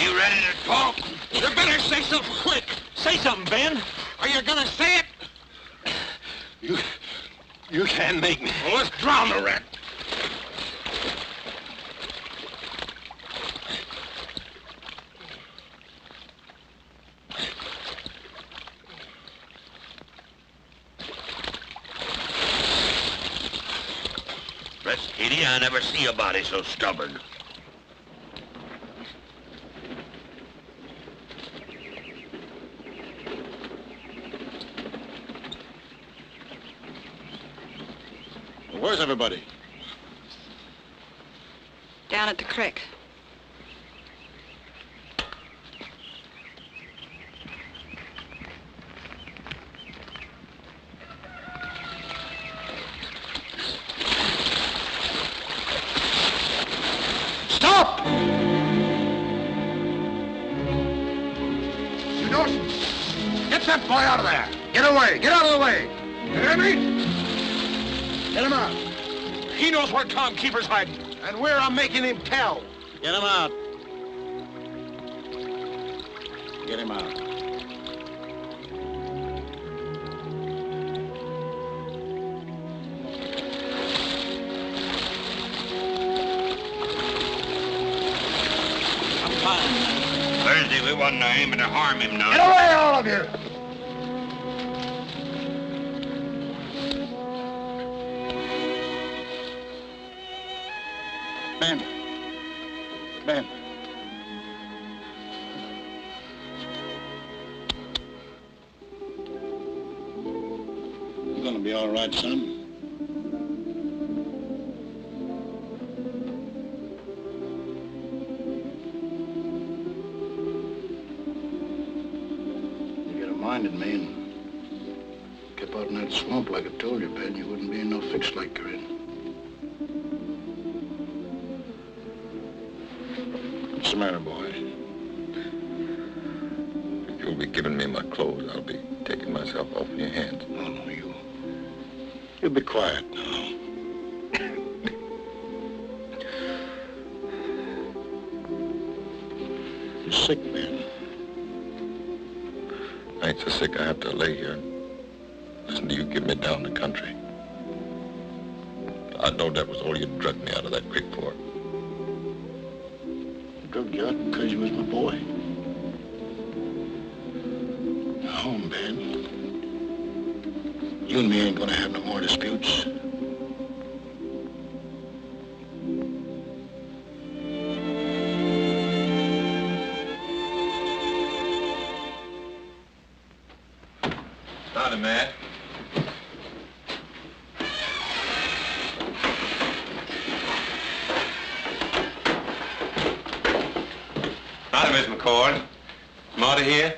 You ready to talk? You better say something quick. Say something, Ben. Are you gonna say it? You can't make me. Well, let's drown the rat. Rest, Kitty, I never see a body so stubborn. Where's everybody? Down at the creek. Stop! You Dorson, get that boy out of there. Get away. Get out of the way. You hear me? Get him out. He knows where Tom Keefer's hiding. And where I'm making him tell. Get him out. Get him out. I'm fine. Thursday, we wasn't aiming to harm him none. Get away, all of you. Ben. You gonna be all right, son? If you'd have minded me and kept out in that swamp like I told you, Ben, you wouldn't be in no fix like you're in. What's the matter, boy? If you'll be giving me my clothes, I'll be taking myself off in your hands. No, you be quiet now. You're sick, Ben. I ain't so sick I have to lay here and listen to you give me down the country. I know that was all you drugged me out of that creek for. Drugged you out because you was my boy. Home, Ben. You and me ain't gonna have no more disputes. Howdy, Matt. Howdy, Miss McCord. Marty here?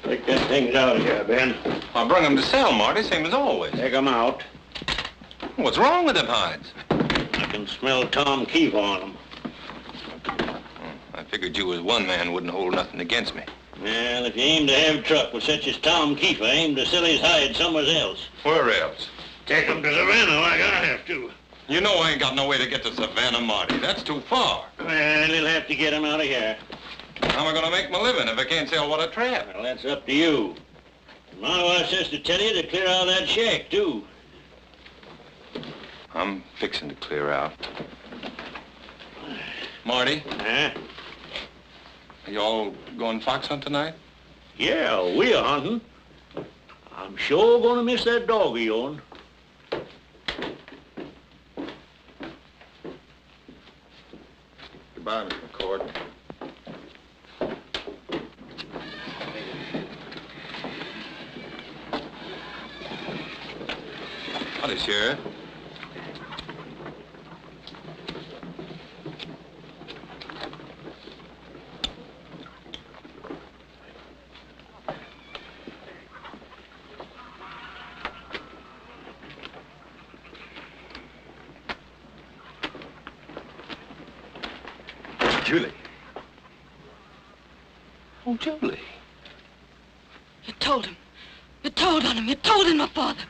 Take that things out of here, Ben. I bring them to sell, Marty, same as always. Take them out. What's wrong with them hides? I can smell Tom Keefer on them. I figured you as one man wouldn't hold nothing against me. Well, if you aim to have truck with such as Tom Keefer, aim to sell his hide somewhere else. Where else? Take him to Savannah like I have to. You know I ain't got no way to get to Savannah, Marty. That's too far. Well, he'll have to get him out of here. How am I gonna make my living if I can't sell what I trap? Well, that's up to you. My wife says to tell you to clear out that shack, too. I'm fixing to clear out. Marty? Huh? Are you all going fox hunt tonight? Yeah, we're hunting. I'm sure gonna miss that dog of yours. Goodbye, Miss McCord. Howdy, Sheriff. Julie. Oh, Julie. You told him. You told on him. You told him, my father.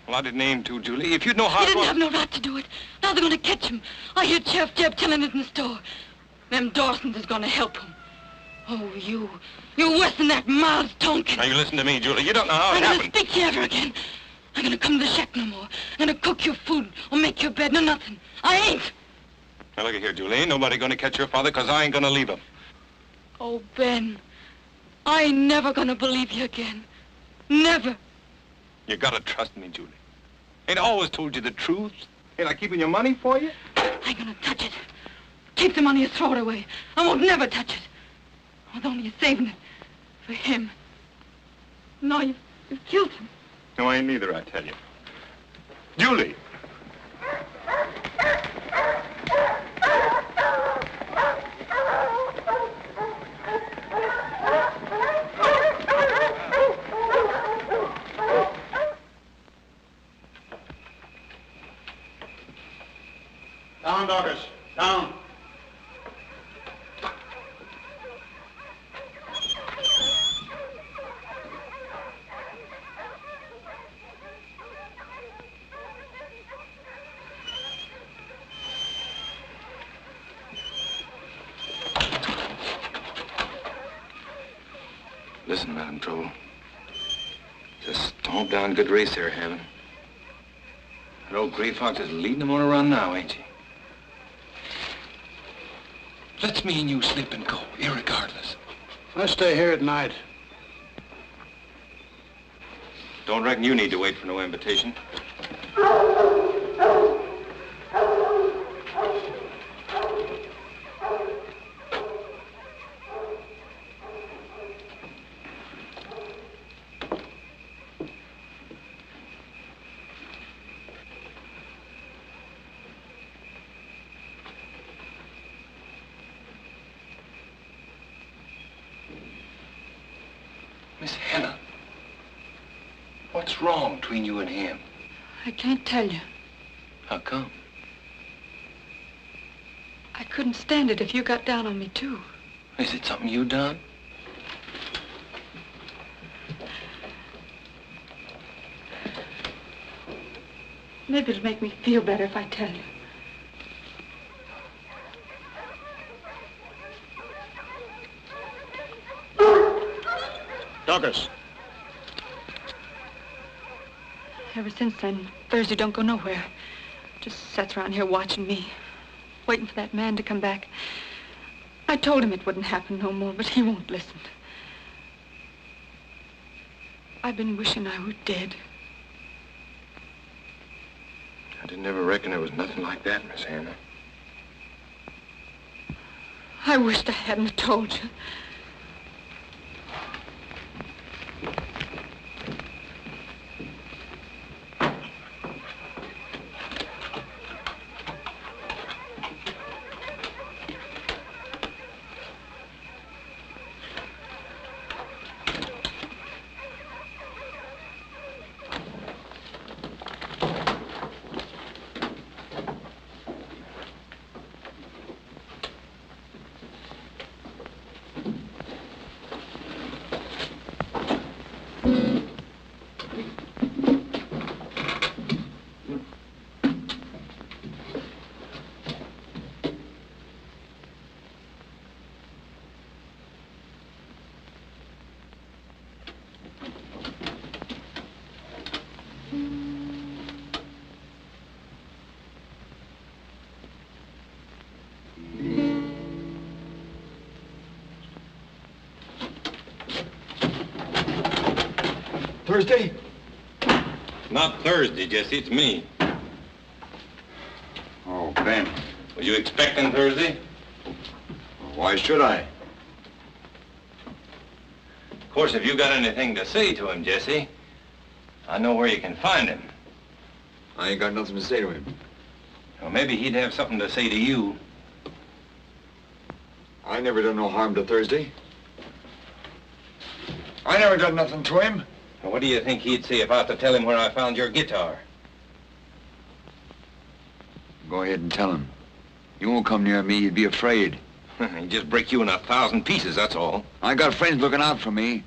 Well, I didn't aim to, Julie. If you'd know how He it didn't was... have no right to do it. Now they're gonna catch him. I hear Sheriff Jeb telling it in the store. Them Dorsons is gonna help him. Oh, you're worse than that Miles Tonkin. Now, you listen to me, Julie. You don't know how it I'm gonna happened. speak to you ever again. I'm gonna come to the shack no more. I'm gonna cook your food or make your bed. No, nothing. I ain't. Now, look here, Julie. Ain't nobody gonna catch your father because I ain't gonna leave him. Oh, Ben, I ain't never gonna believe you again. Never. You gotta trust me, Julie. Ain't I always told you the truth? Ain't I keeping your money for you? I ain't gonna touch it. Keep the money and throw it away. I won't never touch it. I was only saving it for him. No, you've killed him. No, I ain't neither, I tell you. Julie! Down, Dorcas. Down. Listen, Madam Troll. It's a stomp down good race they're having. That old gray fox is leading them on a run now, ain't she? Let's me and you slip and go, irregardless. Let's stay here at night. Don't reckon you need to wait for no invitation. Miss Hannah, what's wrong between you and him? I can't tell you. How come? I couldn't stand it if you got down on me, too. Is it something you done? Maybe it'll make me feel better if I tell you. Dorcas. Ever since then, Thursday don't go nowhere. Just sits around here watching me, waiting for that man to come back. I told him it wouldn't happen no more, but he won't listen. I've been wishing I were dead. didn't ever reckon there was nothing like that, Miss Hannah. I wished I hadn't told you. Thursday? Not Thursday, Jesse. It's me. Oh, Ben. Was you expecting Thursday? Why should I? Of course, if you got anything to say to him, Jesse, I know where you can find him. I ain't got nothing to say to him. Well, maybe he'd have something to say to you. I never done no harm to Thursday. I never done nothing to him. Well, what do you think he'd say if I was to tell him where I found your guitar? Go ahead and tell him. You won't come near me, you'd be afraid. He'd just break you in 1,000 pieces, that's all. I got friends looking out for me.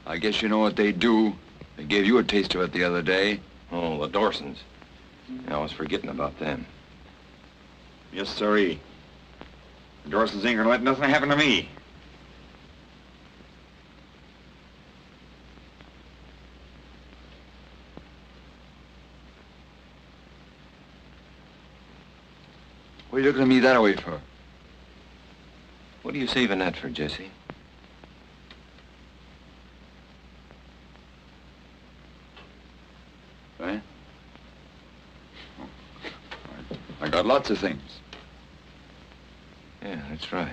I guess you know what they do. They gave you a taste of it the other day. Oh, the Dorsons. I was forgetting about them. Yes, sirree. The Dorsons ain't gonna let nothing happen to me. What are you looking at me that way for? What are you saving that for, Jesse? Eh? Oh, I got lots of things. Yeah, that's right.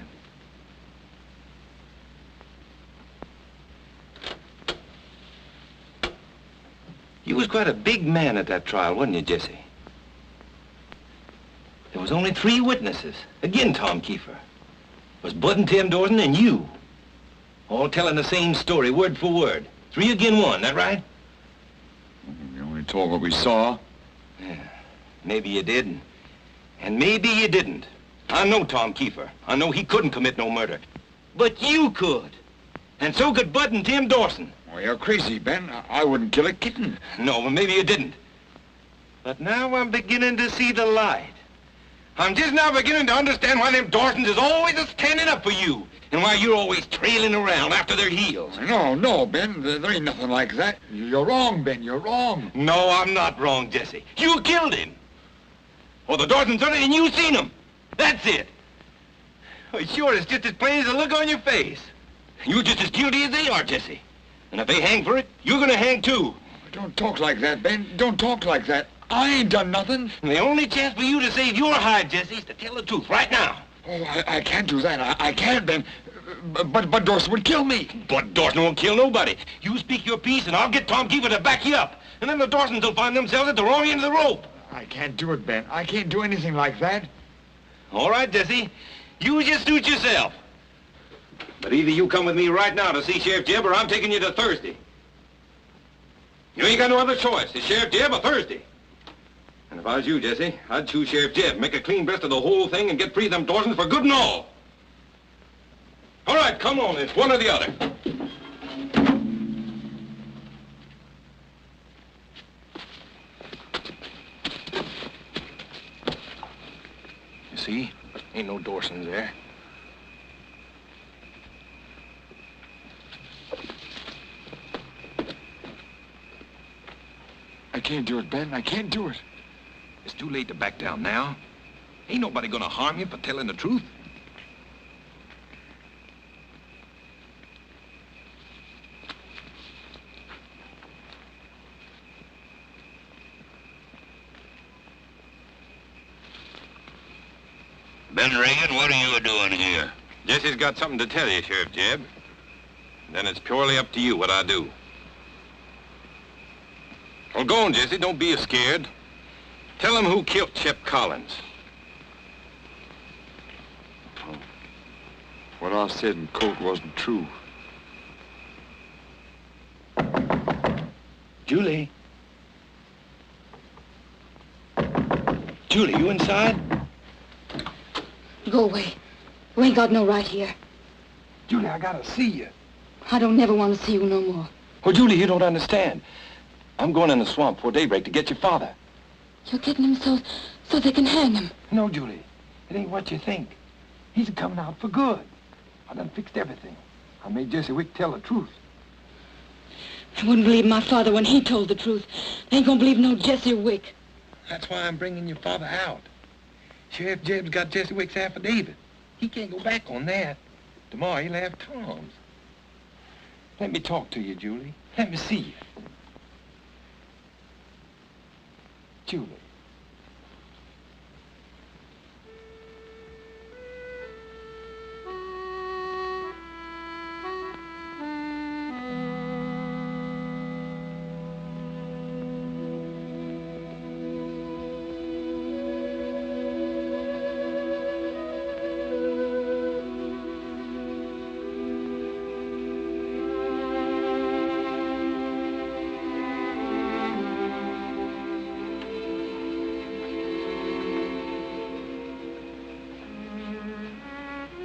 You was quite a big man at that trial, wasn't you, Jesse? There was only 3 witnesses. Again, Tom Keefer. It was Bud and Tim Dorson and you. All telling the same story, word for word. 3 against 1, that right? We only told what we saw. Yeah, maybe you did, and maybe you didn't. I know Tom Keefer. I know he couldn't commit no murder. But you could. And so could Bud and Tim Dorson. Well, you're crazy, Ben. I wouldn't kill a kitten. No, well, maybe you didn't. But now I'm beginning to see the light. I'm just now beginning to understand why them Dorsons is always standing up for you, and why you're always trailing around after their heels. No, Ben. There ain't nothing like that. You're wrong, Ben. You're wrong. No, I'm not wrong, Jesse. You killed him. Or the Dorsons done it and you seen him. That's it. Well, sure, it's just as plain as the look on your face. You're just as guilty as they are, Jesse. And if they hang for it, you're gonna hang too. Don't talk like that, Ben. Don't talk like that. I ain't done nothing. And the only chance for you to save your hide, Jesse, is to tell the truth right now. Oh, I can't do that. I can't, Ben. But Dorson would kill me. But Dorson won't kill nobody. You speak your piece, and I'll get Tom Keefer to back you up. And then the Dorsons will find themselves at the wrong end of the rope. I can't do it, Ben. I can't do anything like that. All right, Jesse. You just suit yourself. But either you come with me right now to see Sheriff Jebb, or I'm taking you to Thursday. You ain't got no other choice. It's Sheriff Jebb or Thursday. And if I was you, Jesse, I'd choose Sheriff Jebb, make a clean breast of the whole thing, and get free of them Dorsons for good and all. All right, come on. It's one or the other. You see? Ain't no Dorsons there. I can't do it, Ben. I can't do it. It's too late to back down now. Ain't nobody gonna harm you for telling the truth. Ben Reagan, what are you doing here? Jesse's got something to tell you, Sheriff Jeb. Then it's purely up to you what I do. Well, go on, Jesse. Don't be scared. Tell him who killed Shep Collins. What I said in court wasn't true. Julie? Julie, you inside? Go away. You ain't got no right here. Julie, I gotta see you. I don't never want to see you no more. Well, Julie, you don't understand. I'm going in the swamp before daybreak to get your father. You're getting him so they can hang him. No, Julie. It ain't what you think. He's coming out for good. I done fixed everything. I made Jesse Wick tell the truth. I wouldn't believe my father when he told the truth. They ain't gonna believe no Jesse Wick. That's why I'm bringing your father out. Sheriff Jeb's got Jesse Wick's affidavit. He can't go back on that. Tomorrow he'll have Tom's. Let me talk to you, Julie. Let me see you. Julie.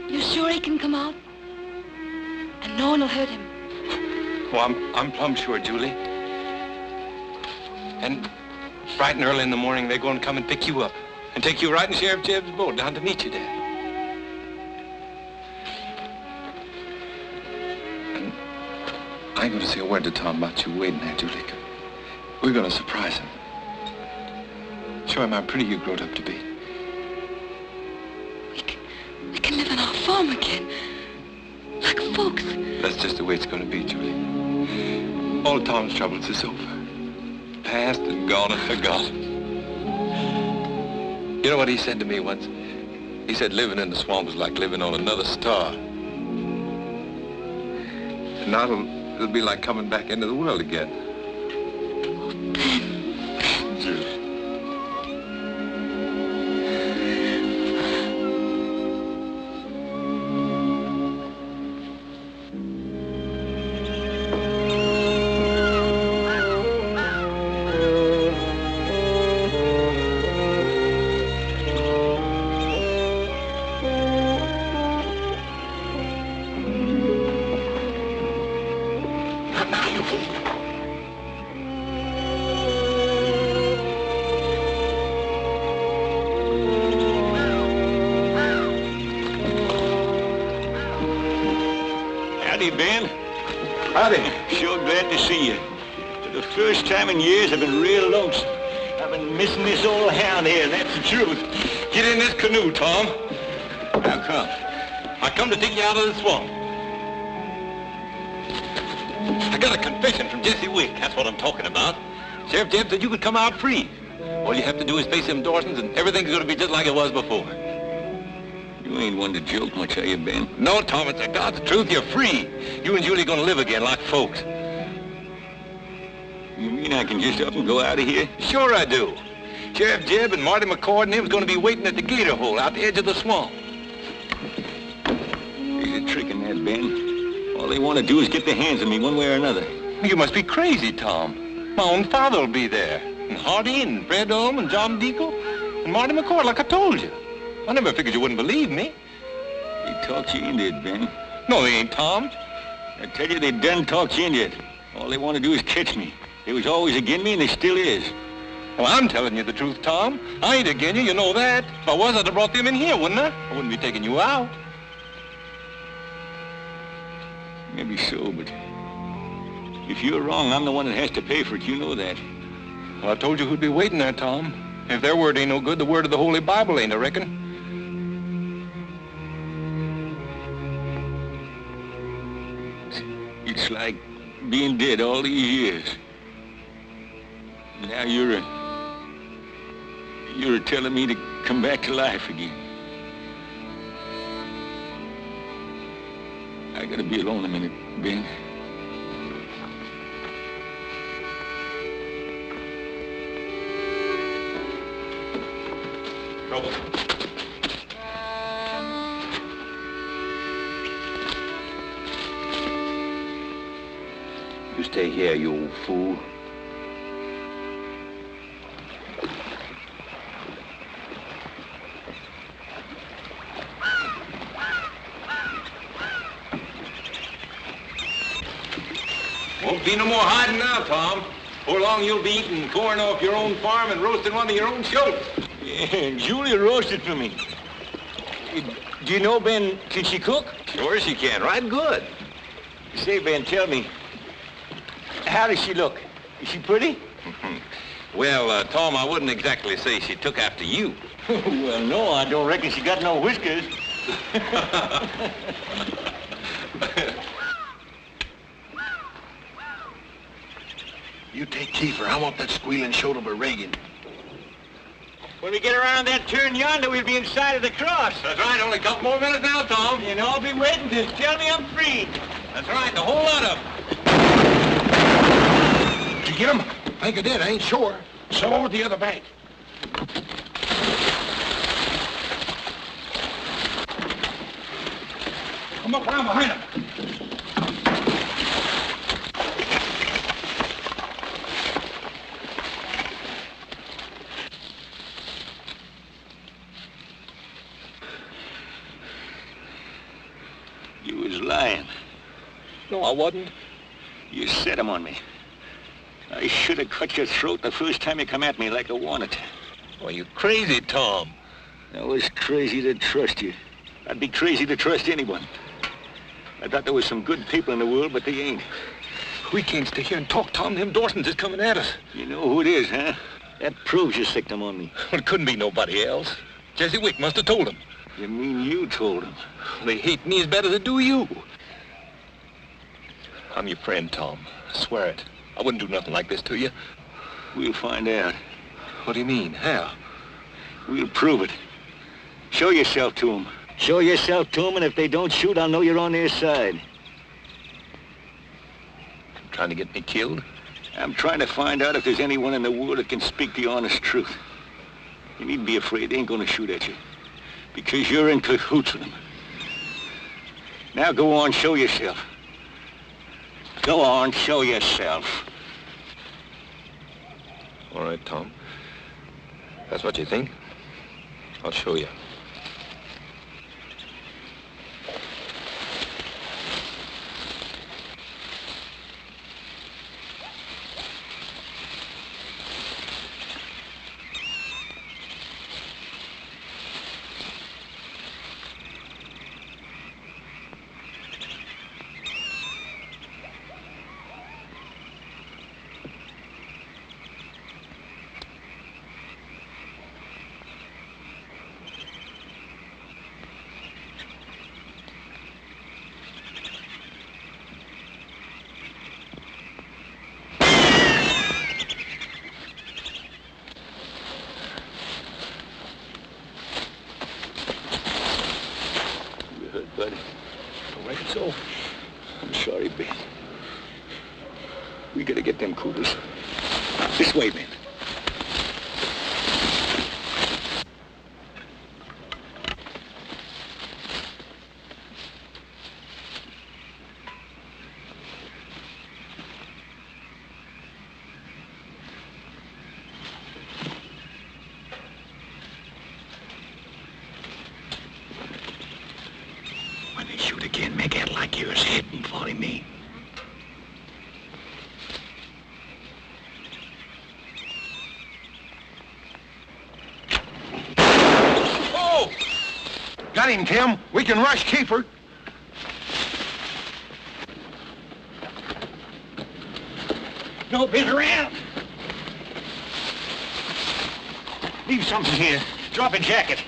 You sure he can come out? And no one will hurt him? Well, I'm plumb sure, Julie. And bright and early in the morning, they're going to come and pick you up and take you right in Sheriff Jeb's boat down to meet you there. And I ain't going to say a word to Tom about you waiting there, Julie. We're going to surprise him. Show him how pretty you growed up to be. We can live on our farm again. Like folks. That's just the way it's going to be, Julie. All Tom's troubles is over. Past and gone and forgotten. You know what he said to me once? He said living in the swamp was like living on another star. And now it'll be like coming back into the world again. Oh, Ben. Julie. Howdy, Ben. Howdy. Sure glad to see you. For the first time in years, I've been real lonesome. I've been missing this old hound here, that's the truth. Get in this canoe, Tom. How come? I come to take you out of the swamp. I got a confession from Jesse Wick. That's what I'm talking about. Sheriff Jeb said you could come out free. All you have to do is face them Dorsons and everything's going to be just like it was before. You ain't one to joke much, are you, Ben? No, Tom, it's the God's truth. You're free. You and Julie are going to live again like folks. You mean I can just up and go out of here? Sure I do. Sheriff Jeb and Marty McCord and him's going to be waiting at the gator hole out the edge of the swamp. There's a trick in that, Ben. All they want to do is get their hands on me one way or another. You must be crazy, Tom. My own father will be there. And Hardy and Fred Ulm and John Deagle and Marty McCord, like I told you. I never figured you wouldn't believe me. They talked you into it, Ben. No, they ain't, Tom. I tell you, they done talked you into it. All they want to do is catch me. They was always against me, and they still is. Well, I'm telling you the truth, Tom. I ain't against you, you know that. If I was, I'd have brought them in here, wouldn't I? I wouldn't be taking you out. Maybe so, but if you're wrong, I'm the one that has to pay for it. You know that. Well, I told you who'd be waiting there, Tom. If their word ain't no good, the word of the Holy Bible ain't, I reckon. It's like being dead all these years. Now you're telling me to come back to life again. gonna be alone a minute, Ben. Trouble. You stay here, you old fool. Won't be no more hiding now, Tom. Before long you'll be eating corn off your own farm and roasting one of your own shoats. Yeah, Julia roasted for me. Do you know, Ben, can she cook? Sure she can, right good. Say, Ben, tell me, how does she look? Is she pretty? Well, Tom, I wouldn't exactly say she took after you. Well, no, I don't reckon she got no whiskers. You take Keefer. I want that squealing shoulder by Reagan. When we get around that turn yonder, we'll be inside of the cross. That's right, only a couple more minutes now, Tom. And I'll be waiting to tell me I'm free. That's right, the whole lot of them. Did you get him? I think I did. I ain't sure. So over the other bank. Come up around behind him. You was lying. No, I wasn't. You set 'em on me. I should have cut your throat the first time you come at me like I wanted. Well, you crazy, Tom. I was crazy to trust you. I'd be crazy to trust anyone. I thought there was some good people in the world, but they ain't. We can't stay here and talk, Tom. Them Dorsons is coming at us. You know who it is, huh? That proves you sicked 'em on me. Well, it couldn't be nobody else. Jesse Wick must have told him. You mean you told him? They hate me as bad as they do you. I'm your friend, Tom. I swear it. I wouldn't do nothing like this to you. We'll find out. What do you mean? How? We'll prove it. Show yourself to 'em. Show yourself to 'em, and if they don't shoot, I'll know you're on their side. Trying to get me killed? I'm trying to find out if there's anyone in the world that can speak the honest truth. You needn't be afraid. They ain't gonna shoot at you. Because you're in cahoots with them. Now go on, show yourself. Go on, show yourself. All right, Tom. That's what you think? I'll show you. Buddy. I reckon so. I'm sorry, Ben. We gotta get them cougars. This way, Ben. Got him, Tim. We can rush Keefer. No, Ben, around. Leave something here. Drop a jacket.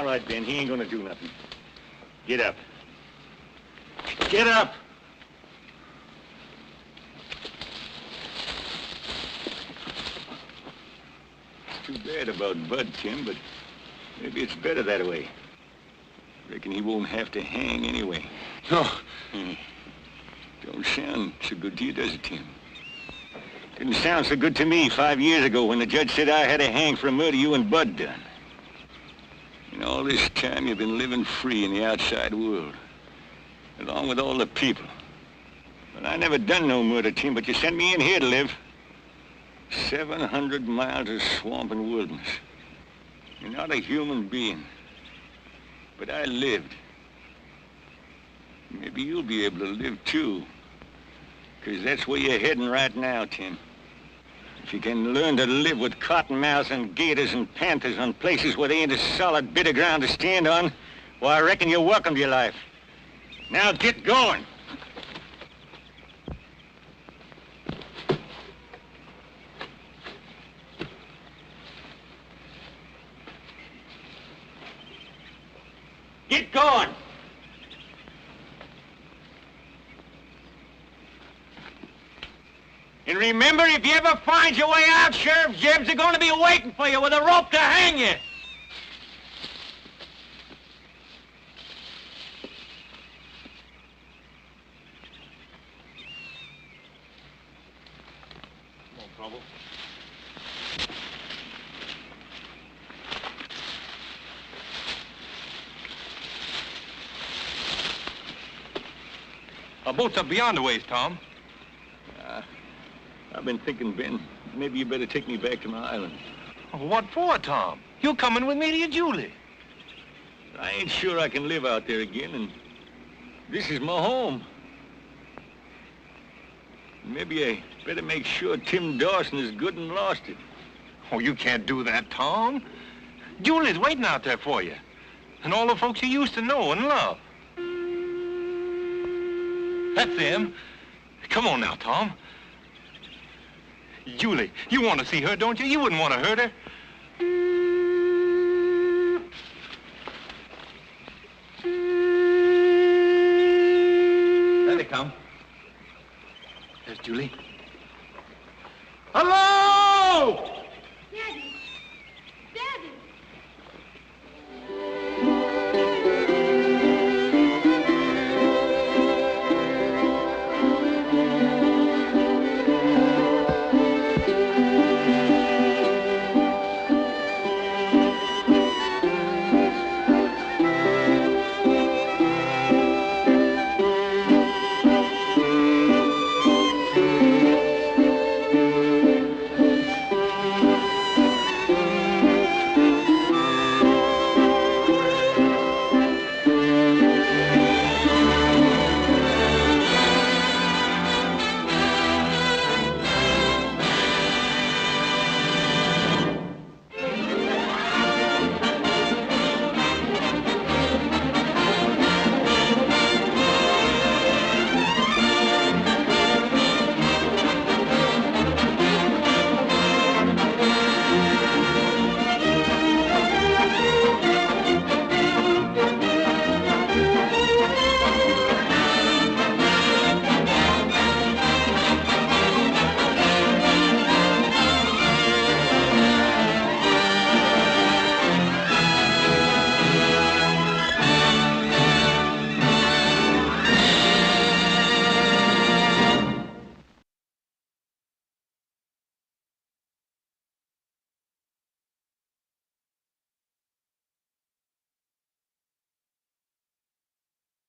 All right, Ben, he ain't gonna do nothing. Get up. Get up! It's too bad about Bud, Tim, but maybe it's better that way. Reckon he won't have to hang anyway. No. Don't sound so good to you, does it, Tim? Didn't sound so good to me 5 years ago when the judge said I had to hang for a murder you and Bud done. And all this time you've been living free in the outside world, along with all the people. But I never done no murder, Tim, but you sent me in here to live. 700 miles of swamp and wilderness. You're not a human being. But I lived. Maybe you'll be able to live, too. Because that's where you're heading right now, Tim. If you can learn to live with cottonmouths and gators and panthers on places where there ain't a solid bit of ground to stand on, well, I reckon you're welcome to your life. Now get going. Get going. And remember, if you ever find your way out, Sheriff Jebs are going to be waiting for you with a rope to hang you. No trouble. Our boat's up beyond the ways, Tom. I've been thinking, Ben, maybe you better take me back to my island. What for, Tom? You're coming with me to your Julie. I ain't sure I can live out there again, and this is my home. Maybe I better make sure Tim Dorson is good and lost it. Oh, you can't do that, Tom. Julie's waiting out there for you. And all the folks you used to know and love. That's them. Come on now, Tom. Julie, you want to see her, don't you? You wouldn't want to hurt her. There they come. There's Julie. Hello!